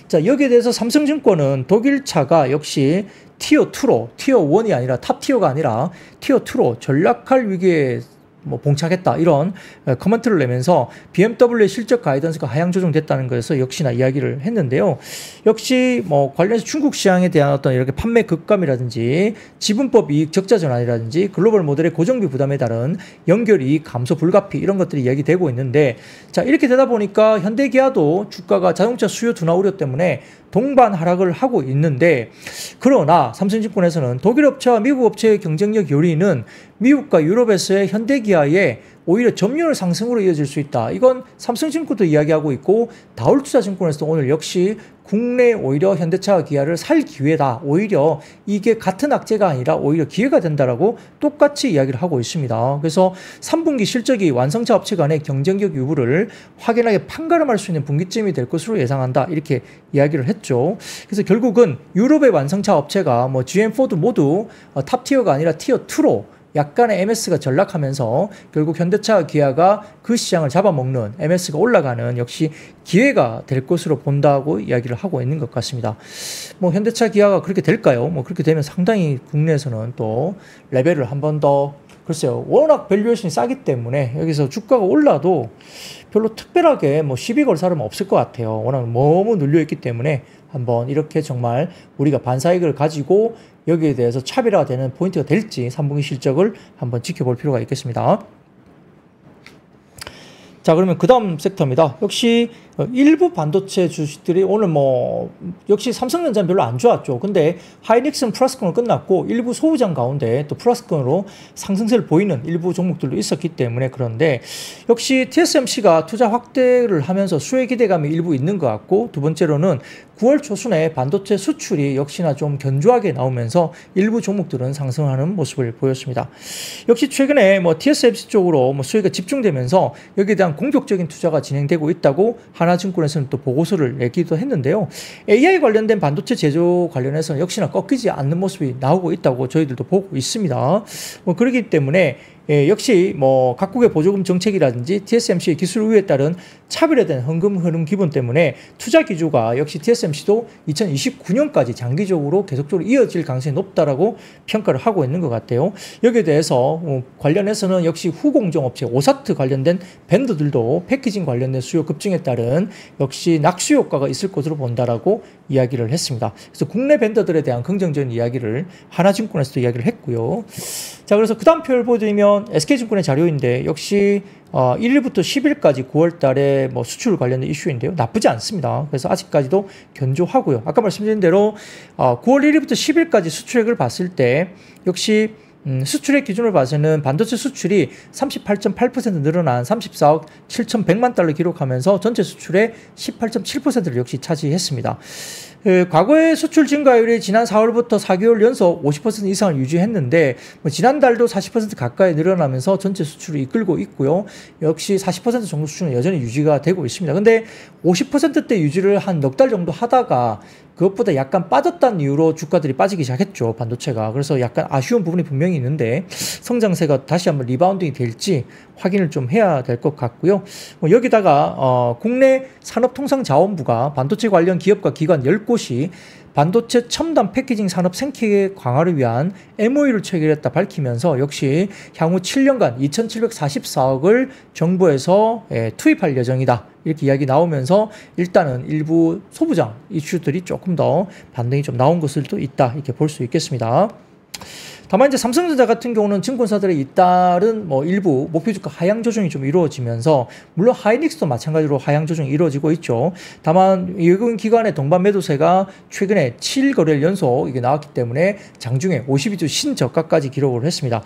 자, 여기에 대해서 삼성증권은 독일차가 역시 티어 2로, 티어 1이 아니라 탑 티어가 아니라 티어 2로 전략할 위기에 뭐 봉착했다 이런 커멘트를 내면서 BMW의 실적 가이던스가 하향 조정됐다는 것에서 역시나 이야기를 했는데요. 역시 뭐 관련해서 중국 시장에 대한 어떤 이렇게 판매 급감이라든지 지분법 이익 적자 전환이라든지 글로벌 모델의 고정비 부담에 따른 연결 이익 감소 불가피 이런 것들이 이야기되고 있는데, 자 이렇게 되다 보니까 현대기아도 주가가 자동차 수요 둔화 우려 때문에 동반 하락을 하고 있는데, 그러나 삼성증권에서는 독일 업체와 미국 업체의 경쟁력 요인은 미국과 유럽에서의 현대기아의 오히려 점유율 상승으로 이어질 수 있다. 이건 삼성증권도 이야기하고 있고 다올투자증권에서도 오늘 역시 국내 오히려 현대차와 기아를 살 기회다. 오히려 이게 같은 악재가 아니라 오히려 기회가 된다라고 똑같이 이야기를 하고 있습니다. 그래서 3분기 실적이 완성차 업체 간의 경쟁력 유무를 확연하게 판가름할 수 있는 분기점이 될 것으로 예상한다. 이렇게 이야기를 했죠. 그래서 결국은 유럽의 완성차 업체가 뭐 GM, 포드 모두 탑티어가 아니라 티어2로 약간의 MS가 전락하면서 결국 현대차와 기아가 그 시장을 잡아먹는, MS가 올라가는 역시 기회가 될 것으로 본다고 이야기를 하고 있는 것 같습니다. 뭐 현대차 기아가 그렇게 될까요? 뭐 그렇게 되면 상당히 국내에서는 또 레벨을 한 번 더, 글쎄요, 워낙 밸류에이션이 싸기 때문에 여기서 주가가 올라도 별로 특별하게 뭐 시비 걸 사람은 없을 것 같아요. 워낙 너무 눌려있기 때문에 한번 이렇게 정말 우리가 반사이익을 가지고 여기에 대해서 차별화가 되는 포인트가 될지 3분기 실적을 한번 지켜볼 필요가 있겠습니다. 자, 그러면 그 다음 섹터입니다. 역시 일부 반도체 주식들이 오늘 뭐 역시 삼성전자는 별로 안 좋았죠. 근데 하이닉스는 플러스권으로 끝났고 일부 소부장 가운데 또 플러스권으로 상승세를 보이는 일부 종목들도 있었기 때문에, 그런데 역시 TSMC가 투자 확대를 하면서 수혜 기대감이 일부 있는 것 같고, 두 번째로는 9월 초순에 반도체 수출이 역시나 좀 견조하게 나오면서 일부 종목들은 상승하는 모습을 보였습니다. 역시 최근에 뭐 TSMC 쪽으로 뭐 수혜가 집중되면서 여기에 대한 공격적인 투자가 진행되고 있다고 하나증권에서는 또 보고서를 내기도 했는데요. AI 관련된 반도체 제조 관련해서는 역시나 꺾이지 않는 모습이 나오고 있다고 저희들도 보고 있습니다. 뭐 그렇기 때문에 역시 뭐 각국의 보조금 정책이라든지 TSMC의 기술 우위에 따른 차별화된 현금 흐름 기본 때문에 투자 기조가 역시 TSMC도 2029년까지 장기적으로 계속적으로 이어질 가능성이 높다라고 평가를 하고 있는 것 같아요. 여기에 대해서 관련해서는 역시 후공정 업체 오사트 관련된 벤더들도 패키징 관련된 수요 급증에 따른 역시 낙수 효과가 있을 것으로 본다라고 이야기를 했습니다. 그래서 국내 벤더들에 대한 긍정적인 이야기를 하나증권에서도 이야기를 했고요. 자, 그래서 그 다음 표를 보여드리면 SK증권의 자료인데, 역시 1일부터 10일까지 9월 달에 뭐 수출 관련된 이슈인데요. 나쁘지 않습니다. 그래서 아직까지도 견조하고요. 아까 말씀드린 대로 9월 1일부터 10일까지 수출액을 봤을 때 역시 수출액 기준으로 봐서는 반도체 수출이 38.8% 늘어난 34억 7,100만 달러 기록하면서 전체 수출의 18.7%를 역시 차지했습니다. 과거의 수출 증가율이 지난 4월부터 4개월 연속 50% 이상을 유지했는데, 뭐 지난달도 40% 가까이 늘어나면서 전체 수출을 이끌고 있고요. 역시 40% 정도 수준은 여전히 유지가 되고 있습니다. 근데 50%대 유지를 한 넉 달 정도 하다가 그것보다 약간 빠졌다는 이유로 주가들이 빠지기 시작했죠, 반도체가. 그래서 약간 아쉬운 부분이 분명히 있는데 성장세가 다시 한번 리바운딩이 될지 확인을 좀 해야 될 것 같고요. 뭐 여기다가 국내 산업통상자원부가 반도체 관련 기업과 기관 10곳이 반도체 첨단 패키징 산업 생태계 강화를 위한 MOU를 체결했다 밝히면서 역시 향후 7년간 2,744억을 정부에서 투입할 예정이다. 이렇게 이야기 나오면서 일단은 일부 소부장 이슈들이 조금 더 반등이 좀 나온 것들도 있다. 이렇게 볼 수 있겠습니다. 다만 이제 삼성전자 같은 경우는 증권사들의 잇따른 뭐 일부 목표주가 하향 조정이 좀 이루어지면서, 물론 하이닉스도 마찬가지로 하향 조정이 이루어지고 있죠. 다만 외국인 기관의 동반 매도세가 최근에 7거래일 연속 이게 나왔기 때문에 장중에 52주 신저가까지 기록을 했습니다.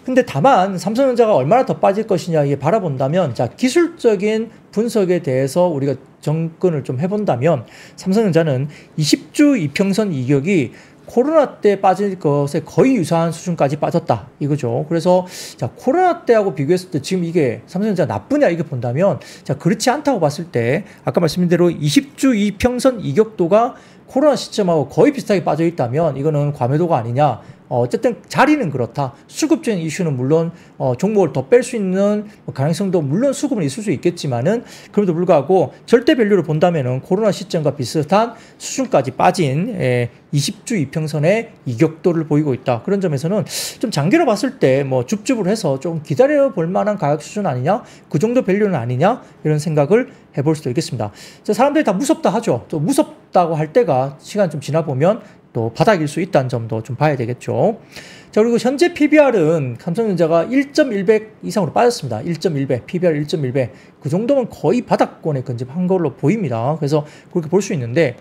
근데 다만 삼성전자가 얼마나 더 빠질 것이냐 이게 바라본다면, 자 기술적인 분석에 대해서 우리가 접근을 좀 해본다면 삼성전자는 20주 이평선 이격이 코로나 때 빠질 것에 거의 유사한 수준까지 빠졌다 이거죠. 그래서 자 코로나 때하고 비교했을 때 지금 이게 삼성전자 나쁘냐 이게 본다면, 자 그렇지 않다고 봤을 때 아까 말씀드린 대로 20주 이평선 이격도가 코로나 시점하고 거의 비슷하게 빠져 있다면 이거는 과매도가 아니냐, 어쨌든 자리는 그렇다. 수급적인 이슈는 물론 종목을 더 뺄 수 있는 가능성도 물론 수급은 있을 수 있겠지만은 그럼에도 불구하고 절대 밸류를 본다면은 코로나 시점과 비슷한 수준까지 빠진 20주 이평선의 이격도를 보이고 있다. 그런 점에서는 좀 장기로 봤을 때 뭐 줍줍을 해서 좀 기다려 볼 만한 가격 수준 아니냐? 그 정도 밸류는 아니냐? 이런 생각을 해볼 수도 있겠습니다. 사람들이 다 무섭다 하죠. 또 무섭다고 할 때가 시간 좀 지나 보면 또 바닥일 수 있다는 점도 좀 봐야 되겠죠. 자, 그리고 현재 PBR은 삼성전자가 1.1배 이상으로 빠졌습니다. 1.1배, PBR 1.1배. 그 정도면 거의 바닥권에 근접한 걸로 보입니다. 그래서 그렇게 볼 수 있는데,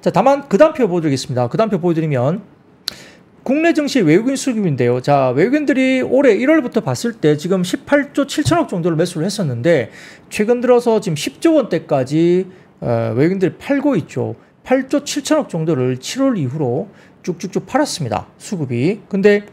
자, 다만 그 다음 표 보여드리겠습니다. 그 다음 표 보여드리면 국내 증시 외국인 수급인데요. 자, 외국인들이 올해 1월부터 봤을 때 지금 18조 7천억 정도를 매수를 했었는데 최근 들어서 지금 10조 원대까지 외국인들이 팔고 있죠. 8조 7천억 정도를 7월 이후로 쭉쭉쭉 팔았습니다. 수급이. 근데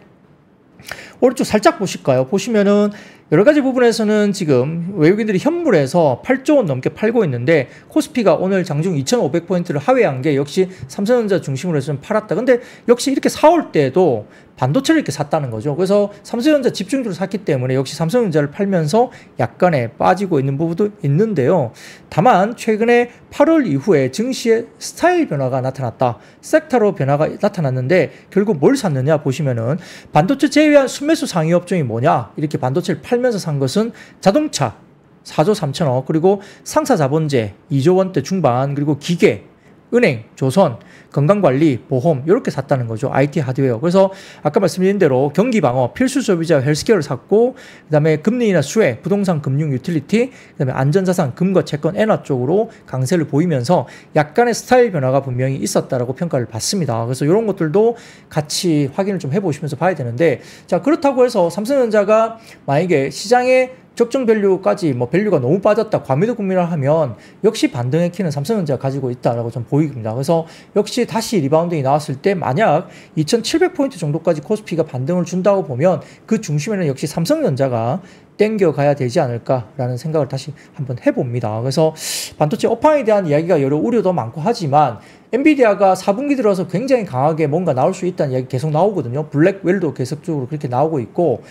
오른쪽 살짝 보실까요? 보시면은 여러 가지 부분에서는 지금 외국인들이 현물에서 8조 원 넘게 팔고 있는데 코스피가 오늘 장중 2,500포인트를 하회한 게 역시 삼성전자 중심으로 해서 좀 팔았다. 근데 역시 이렇게 사올 때도 반도체를 이렇게 샀다는 거죠. 그래서 삼성전자 집중적으로 샀기 때문에 역시 삼성전자를 팔면서 약간의 빠지고 있는 부분도 있는데요. 다만 최근에 8월 이후에 증시의 스타일 변화가 나타났다. 섹터로 변화가 나타났는데 결국 뭘 샀느냐 보시면은 반도체 제외한 순매수 상위 업종이 뭐냐? 이렇게 반도체를 팔면서 산 것은 자동차 4조 3천억, 그리고 상사자본재 2조 원대 중반, 그리고 기계, 은행, 조선, 건강관리, 보험 이렇게 샀다는 거죠. IT 하드웨어. 그래서 아까 말씀드린 대로 경기방어, 필수소비자 헬스케어를 샀고, 그다음에 금리나 수혜, 부동산, 금융, 유틸리티, 그다음에 안전자산, 금거, 채권, 엔화 쪽으로 강세를 보이면서 약간의 스타일 변화가 분명히 있었다라고 평가를 받습니다. 그래서 이런 것들도 같이 확인을 좀 해보시면서 봐야 되는데, 자, 그렇다고 해서 삼성전자가 만약에 시장에 적정 밸류까지 뭐 밸류가 너무 빠졌다, 과매도 국민을 하면 역시 반등의 키는 삼성전자가 가지고 있다라고 좀 보입니다. 그래서 역시 다시 리바운딩이 나왔을 때 만약 2,700포인트 정도까지 코스피가 반등을 준다고 보면 그 중심에는 역시 삼성전자가 땡겨가야 되지 않을까라는 생각을 다시 한번 해봅니다. 그래서 반도체 업황에 대한 이야기가 여러 우려도 많고 하지만 엔비디아가 4분기 들어서 굉장히 강하게 뭔가 나올 수 있다는 이야기 계속 나오거든요. 블랙웰도 계속적으로 그렇게 나오고 있고,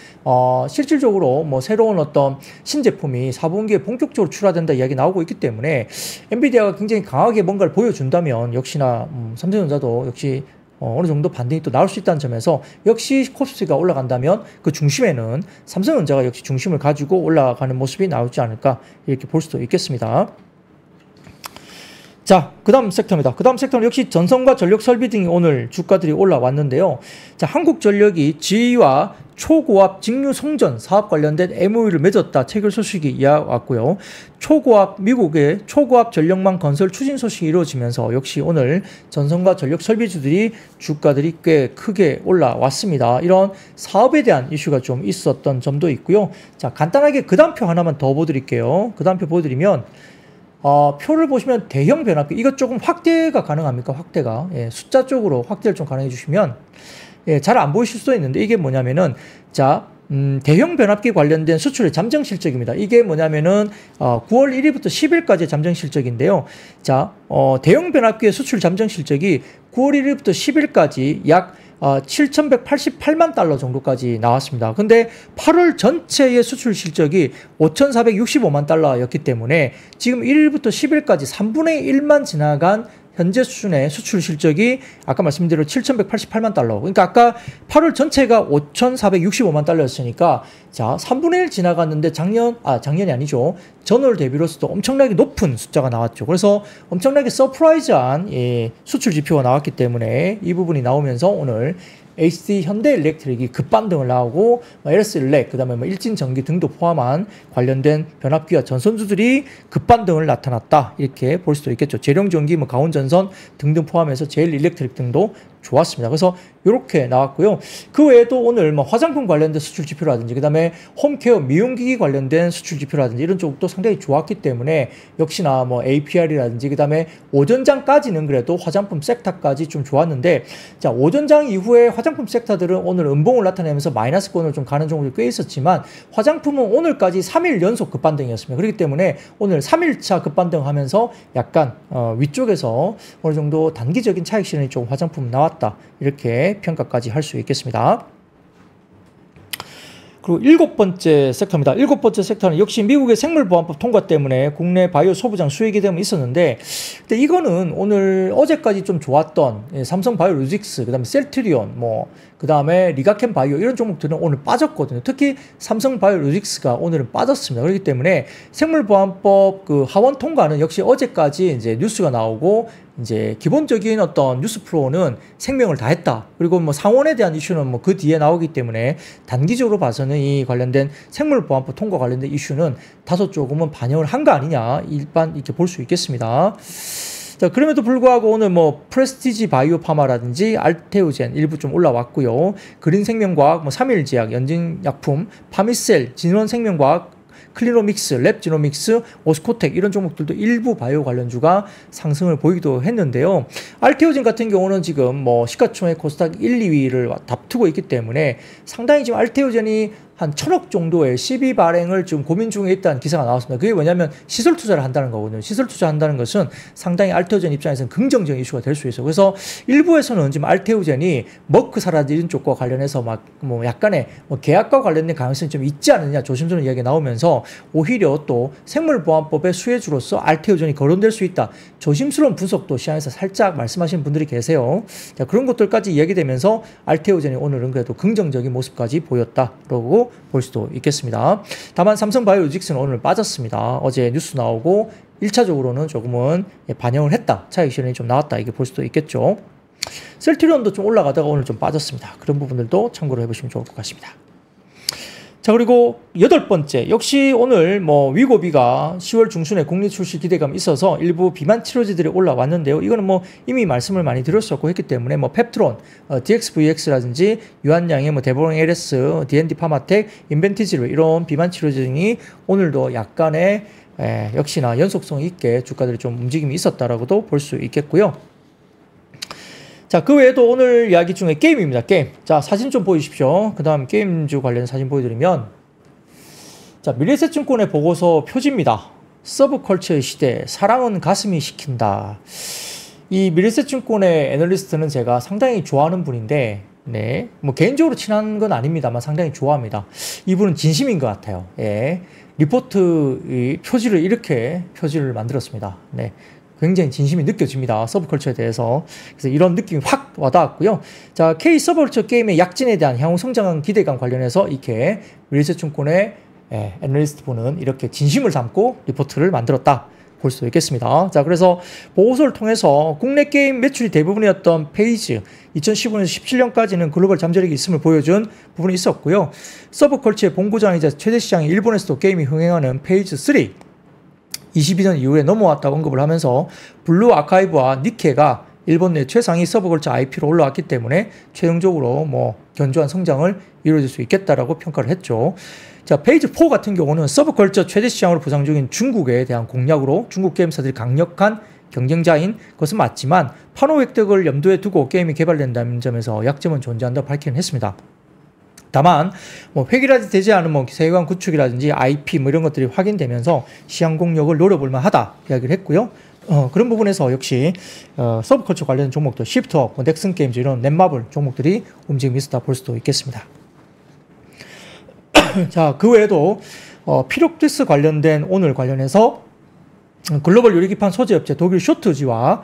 실질적으로 뭐 새로운 어떤 신제품이 4분기에 본격적으로 출하된다 이야기 나오고 있기 때문에 엔비디아가 굉장히 강하게 뭔가를 보여준다면 역시나 삼성전자도 역시 어느 정도 반등이 또 나올 수 있다는 점에서 역시 코스피가 올라간다면 그 중심에는 삼성전자가 역시 중심을 가지고 올라가는 모습이 나오지 않을까 이렇게 볼 수도 있겠습니다. 자, 그 다음 섹터입니다. 그 다음 섹터는 역시 전선과 전력 설비 등이 오늘 주가들이 올라왔는데요. 자, 한국전력이 GE와 초고압 직류 송전 사업 관련된 MOU를 맺었다 체결 소식이 이어왔고요. 미국의 초고압 전력망 건설 추진 소식이 이루어지면서 역시 오늘 전선과 전력 설비주들이 주가들이 꽤 크게 올라왔습니다. 이런 사업에 대한 이슈가 좀 있었던 점도 있고요. 자, 간단하게 그 다음 표 하나만 더 보여드릴게요. 그 다음 표 보여드리면 표를 보시면 대형 변압기, 이것 조금 확대가 가능합니까? 확대가. 예, 숫자 쪽으로 확대를 좀 가능해 주시면, 예, 잘 안 보이실 수도 있는데, 이게 뭐냐면은, 자, 대형 변압기 관련된 수출의 잠정 실적입니다. 이게 뭐냐면은, 9월 1일부터 10일까지의 잠정 실적인데요. 자, 대형 변압기의 수출 잠정 실적이 9월 1일부터 10일까지 약 7,188만 달러 정도까지 나왔습니다. 근데 8월 전체의 수출 실적이 5,465만 달러였기 때문에 지금 1일부터 10일까지 3분의 1만 지나간 현재 수준의 수출 실적이 아까 말씀드린 대로 7,188만 달러. 그러니까 아까 8월 전체가 5,465만 달러였으니까 자, 3분의 1 지나갔는데 작년이 아니죠. 전월 대비로서도 엄청나게 높은 숫자가 나왔죠. 그래서 엄청나게 서프라이즈한 수출 지표가 나왔기 때문에 이 부분이 나오면서 오늘 HD 현대일렉트릭이 급반등을 나오고 LS일렉, 그다음에 일진전기 등도 포함한 관련된 변압기와 전선주들이 급반등을 나타났다 이렇게 볼 수도 있겠죠. 재룡전기, 가온전선 등등 포함해서 제일일렉트릭 등도 좋았습니다. 그래서 이렇게 나왔고요. 그 외에도 오늘 화장품 관련된 수출 지표라든지 그다음에 홈케어 미용기기 관련된 수출 지표라든지 이런 쪽도 상당히 좋았기 때문에 역시나 APR이라든지 그다음에 오전장까지는 그래도 화장품 섹터까지 좀 좋았는데, 자, 오전장 이후에 화장품 섹터들은 오늘 음봉을 나타내면서 마이너스권을 좀 가는 종목들이 꽤 있었지만 화장품은 오늘까지 3일 연속 급반등이었습니다. 그렇기 때문에 오늘 3일차 급반등하면서 약간 위쪽에서 어느 정도 단기적인 차익 실현이 좀 화장품 나왔 좋았다. 이렇게 평가까지 할 수 있겠습니다. 그리고 7번째 섹터입니다. 7번째 섹터는 역시 미국의 생물보안법 통과 때문에 국내 바이오 소부장 수익이 되면 있었는데, 근데 이거는 어제까지 좀 좋았던 삼성 바이오로직스, 그 다음에 셀트리온, 그 다음에 리가켄 바이오 이런 종목들은 오늘 빠졌거든요. 특히 삼성 바이오로직스가 오늘은 빠졌습니다. 그렇기 때문에 생물보안법 그 하원 통과는 역시 어제까지 이제 뉴스가 나오고, 이제 기본적인 어떤 뉴스 플로우는 생명을 다했다. 그리고 상원에 대한 이슈는 그 뒤에 나오기 때문에 단기적으로 봐서는 이 관련된 생물보안법 통과 관련된 이슈는 다소 조금은 반영을 한 거 아니냐, 일반 이렇게 볼 수 있겠습니다. 자, 그럼에도 불구하고 오늘 프레스티지 바이오파마라든지 알테오젠 일부 좀 올라왔고요. 그린생명과학, 3일제약, 연진약품, 파미셀, 진원생명과학, 클리노믹스, 랩지노믹스, 오스코텍 이런 종목들도 일부 바이오 관련주가 상승을 보이기도 했는데요. 알테오젠 같은 경우는 지금 시가총액 코스닥 1, 2위를 다투고 있기 때문에 상당히 지금 알테오젠이 한 1,000억 정도의 시비 발행을 좀 고민 중에 있다는 기사가 나왔습니다. 그게 뭐냐면 시설 투자를 한다는 거거든요. 시설 투자한다는 것은 상당히 알테오젠 입장에서는 긍정적인 이슈가 될 수 있어요. 그래서 일부에서는 지금 알테오젠이 머크 사라지 이런 쪽과 관련해서 약간의 계약과 관련된 가능성이 좀 있지 않느냐 조심스러운 이야기가 나오면서 오히려 또 생물보안법의 수혜주로서 알테오젠이 거론될 수 있다. 조심스러운 분석도 시장에서 살짝 말씀하시는 분들이 계세요. 자, 그런 것들까지 이야기되면서 알테오젠이 오늘은 그래도 긍정적인 모습까지 보였다라고 볼 수도 있겠습니다. 다만 삼성바이오로직스는 오늘 빠졌습니다. 어제 뉴스 나오고 1차적으로는 조금은 반영을 했다. 차익 실현이 좀 나왔다. 이게 볼 수도 있겠죠. 셀트리온도 좀 올라가다가 오늘 좀 빠졌습니다. 그런 부분들도 참고를 해보시면 좋을 것 같습니다. 자, 그리고 8번째, 역시 오늘 위고비가 10월 중순에 국내 출시 기대감이 있어서 일부 비만 치료제들이 올라왔는데요. 이거는 이미 말씀을 많이 드렸었고 했기 때문에 펩트론, DXVX라든지 유한양의 데보랑 LS, D&D 파마텍, 인벤티지로 이런 비만 치료제 등이 오늘도 약간의 역시나 연속성 있게 주가들이 좀 움직임이 있었다라고도 볼 수 있겠고요. 자, 그 외에도 오늘 이야기 중에 게임입니다. 게임. 자, 사진 좀 보여주십시오. 그 다음 게임주 관련 사진 보여드리면, 자, 미래에셋증권의 보고서 표지입니다. 서브컬처의 시대, 사랑은 가슴이 시킨다. 이 미래에셋증권의 애널리스트는 제가 상당히 좋아하는 분인데, 네, 개인적으로 친한 건 아닙니다만 상당히 좋아합니다. 이분은 진심인 것 같아요. 예. 리포트 이 표지를 이렇게 표지를 만들었습니다. 네. 굉장히 진심이 느껴집니다. 서브컬처에 대해서. 그래서 이런 느낌이 확 와닿았고요. 자, K 서브컬처 게임의 약진에 대한 향후 성장 기대감 관련해서 이렇게 미래에셋증권의 애널리스트 분은 이렇게 진심을 담고 리포트를 만들었다. 볼 수 있겠습니다. 자, 그래서 보고서를 통해서 국내 게임 매출이 대부분이었던 페이지 2015년에서 17년까지는 글로벌 잠재력이 있음을 보여준 부분이 있었고요. 서브컬처의 본고장이자 최대 시장인 일본에서도 게임이 흥행하는 페이지 3 22년 이후에 넘어왔다고 언급을 하면서 블루 아카이브와 니케가 일본 내 최상위 서브컬처 IP로 올라왔기 때문에 최종적으로 견조한 성장을 이루어질 수 있겠다라고 평가를 했죠. 자, 페이지 4 같은 경우는 서브컬처 최대 시장으로 부상 중인 중국에 대한 공략으로 중국 게임사들이 강력한 경쟁자인 것은 맞지만 판호 획득을 염두에 두고 게임이 개발된다는 점에서 약점은 존재한다고 밝히긴 했습니다. 다만 획일화되지 되지 않은 세계관 구축이라든지 IP 이런 것들이 확인되면서 시장 공략을 노려볼 만하다 이야기를 했고요. 그런 부분에서 역시 서브컬처 관련 종목들 시프트업, 넥슨 게임즈 이런 넷마블 종목들이 움직임이 있었다 볼 수도 있겠습니다. 자, 그 외에도 피록디스 관련된 오늘 관련해서 글로벌 유리기판 소재업체 독일 쇼트와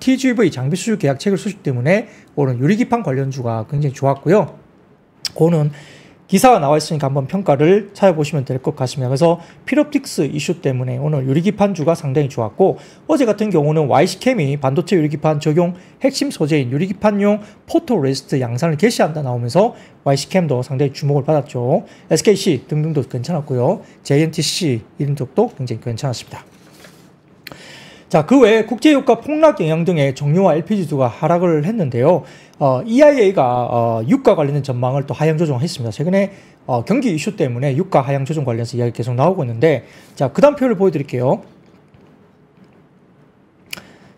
TGV 장비 수주 계약 체결 소식 때문에 오늘 유리기판 관련주가 굉장히 좋았고요. 그거는 기사가 나와 있으니까 한번 평가를 찾아보시면 될 것 같습니다. 그래서 필옵틱스 이슈 때문에 오늘 유리기판주가 상당히 좋았고, 어제 같은 경우는 YC캠이 반도체 유리기판 적용 핵심 소재인 유리기판용 포토레시스트 양산을 개시한다 나오면서 YC캠도 상당히 주목을 받았죠. SKC 등등도 괜찮았고요. JNTC 이런 쪽도 굉장히 괜찮았습니다. 자, 그 외에 국제유가 폭락 영향 등의 정유와 LPG주가 하락을 했는데요. EIA가 유가 관련된 전망을 또 하향 조정했습니다. 최근에 경기 이슈 때문에 유가 하향 조정 관련해서 이야기 계속 나오고 있는데, 자, 그 다음 표를 보여드릴게요.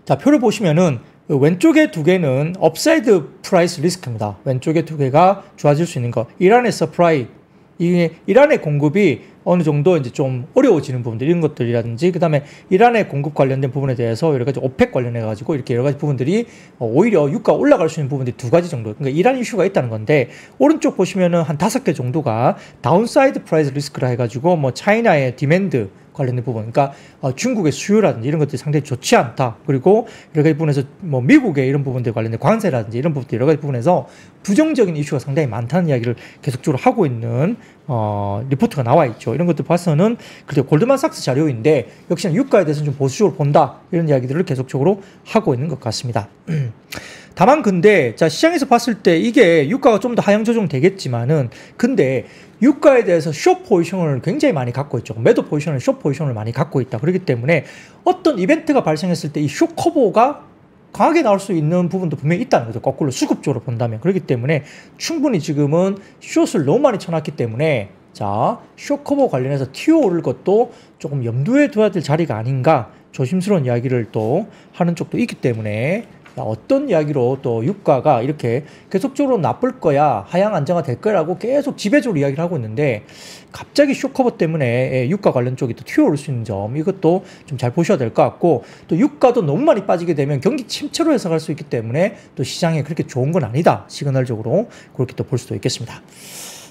자, 표를 보시면은 왼쪽에 두 개는 업사이드 프라이스 리스크입니다. 왼쪽에 두 개가 좋아질 수 있는 거. 이란의 서프라이, 이란의 공급이 어느 정도 이제 좀 어려워지는 부분들, 이런 것들이라든지, 그 다음에 이란의 공급 관련된 부분에 대해서 여러 가지 오펙 관련해가지고 이렇게 여러 가지 부분들이 오히려 유가가 올라갈 수 있는 부분들이 두 가지 정도. 그러니까 이란 이슈가 있다는 건데, 오른쪽 보시면은 한 5개 정도가 다운사이드 프라이스 리스크라 해가지고 뭐 차이나의 디맨드 관련된 부분, 그러니까 중국의 수요라든지 이런 것들이 상당히 좋지 않다. 그리고 여러 가지 부분에서 뭐 미국의 이런 부분들 관련된 관세라든지 이런 부분들 여러 가지 부분에서 부정적인 이슈가 상당히 많다는 이야기를 계속적으로 하고 있는 리포트가 나와 있죠. 이런 것들 봐서는 그래도 골드만삭스 자료인데 역시나 유가에 대해서는 좀 보수적으로 본다, 이런 이야기들을 계속적으로 하고 있는 것 같습니다. 다만 근데 자, 시장에서 봤을 때 이게 유가가 좀 더 하향 조정 되겠지만은, 근데 유가에 대해서 숏 포지션을 굉장히 많이 갖고 있죠. 매도 포지션을, 숏 포지션을 많이 갖고 있다. 그렇기 때문에 어떤 이벤트가 발생했을 때 이 숏 커버가 강하게 나올 수 있는 부분도 분명히 있다는 거죠. 거꾸로 수급적으로 본다면. 그렇기 때문에 충분히 지금은 숏을 너무 많이 쳐놨기 때문에, 자, 숏 커버 관련해서 튀어오를 것도 조금 염두에 둬야 될 자리가 아닌가, 조심스러운 이야기를 또 하는 쪽도 있기 때문에, 어떤 이야기로 또 유가가 이렇게 계속적으로 나쁠 거야, 하향 안정화 될 거라고 계속 지배적으로 이야기를 하고 있는데, 갑자기 쇼커버 때문에 유가 관련 쪽이 또 튀어오를 수 있는 점, 이것도 좀 잘 보셔야 될 것 같고, 또 유가도 너무 많이 빠지게 되면 경기 침체로 해석할 수 있기 때문에 또 시장에 그렇게 좋은 건 아니다, 시그널적으로 그렇게 또 볼 수도 있겠습니다.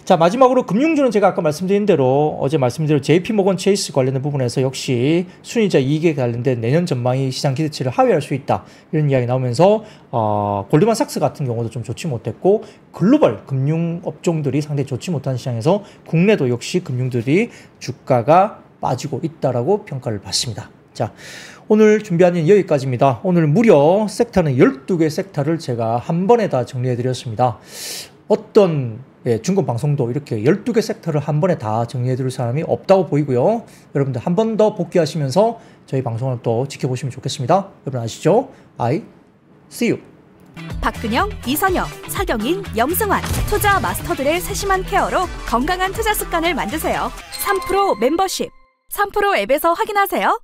자, 마지막으로 금융주는 제가 아까 말씀드린 대로, 어제 말씀드린 대로 JP모건 체이스 관련된 부분에서 역시 순이자 이익에 관련된 내년 전망이 시장 기대치를 하회할 수 있다, 이런 이야기 나오면서 골드만삭스 같은 경우도 좀 좋지 못했고, 글로벌 금융 업종들이 상당히 좋지 못한 시장에서 국내도 역시 금융들이 주가가 빠지고 있다라고 평가를 받습니다. 자, 오늘 준비한 일은 여기까지입니다. 오늘 무려 섹터는 12개 섹터를 제가 한 번에 다 정리해 드렸습니다. 어떤 증권 방송도 이렇게 12개 섹터를 한 번에 다 정리해 드릴 사람이 없다고 보이고요. 여러분들 한 번 더 복귀하시면서 저희 방송을 또 지켜보시면 좋겠습니다. 여러분 아시죠? I see you. 박근영, 이선영, 사경인, 염승환, 투자 마스터들의 세심한 케어로 건강한 투자 습관을 만드세요. 3프로 멤버십, 3프로 앱에서 확인하세요.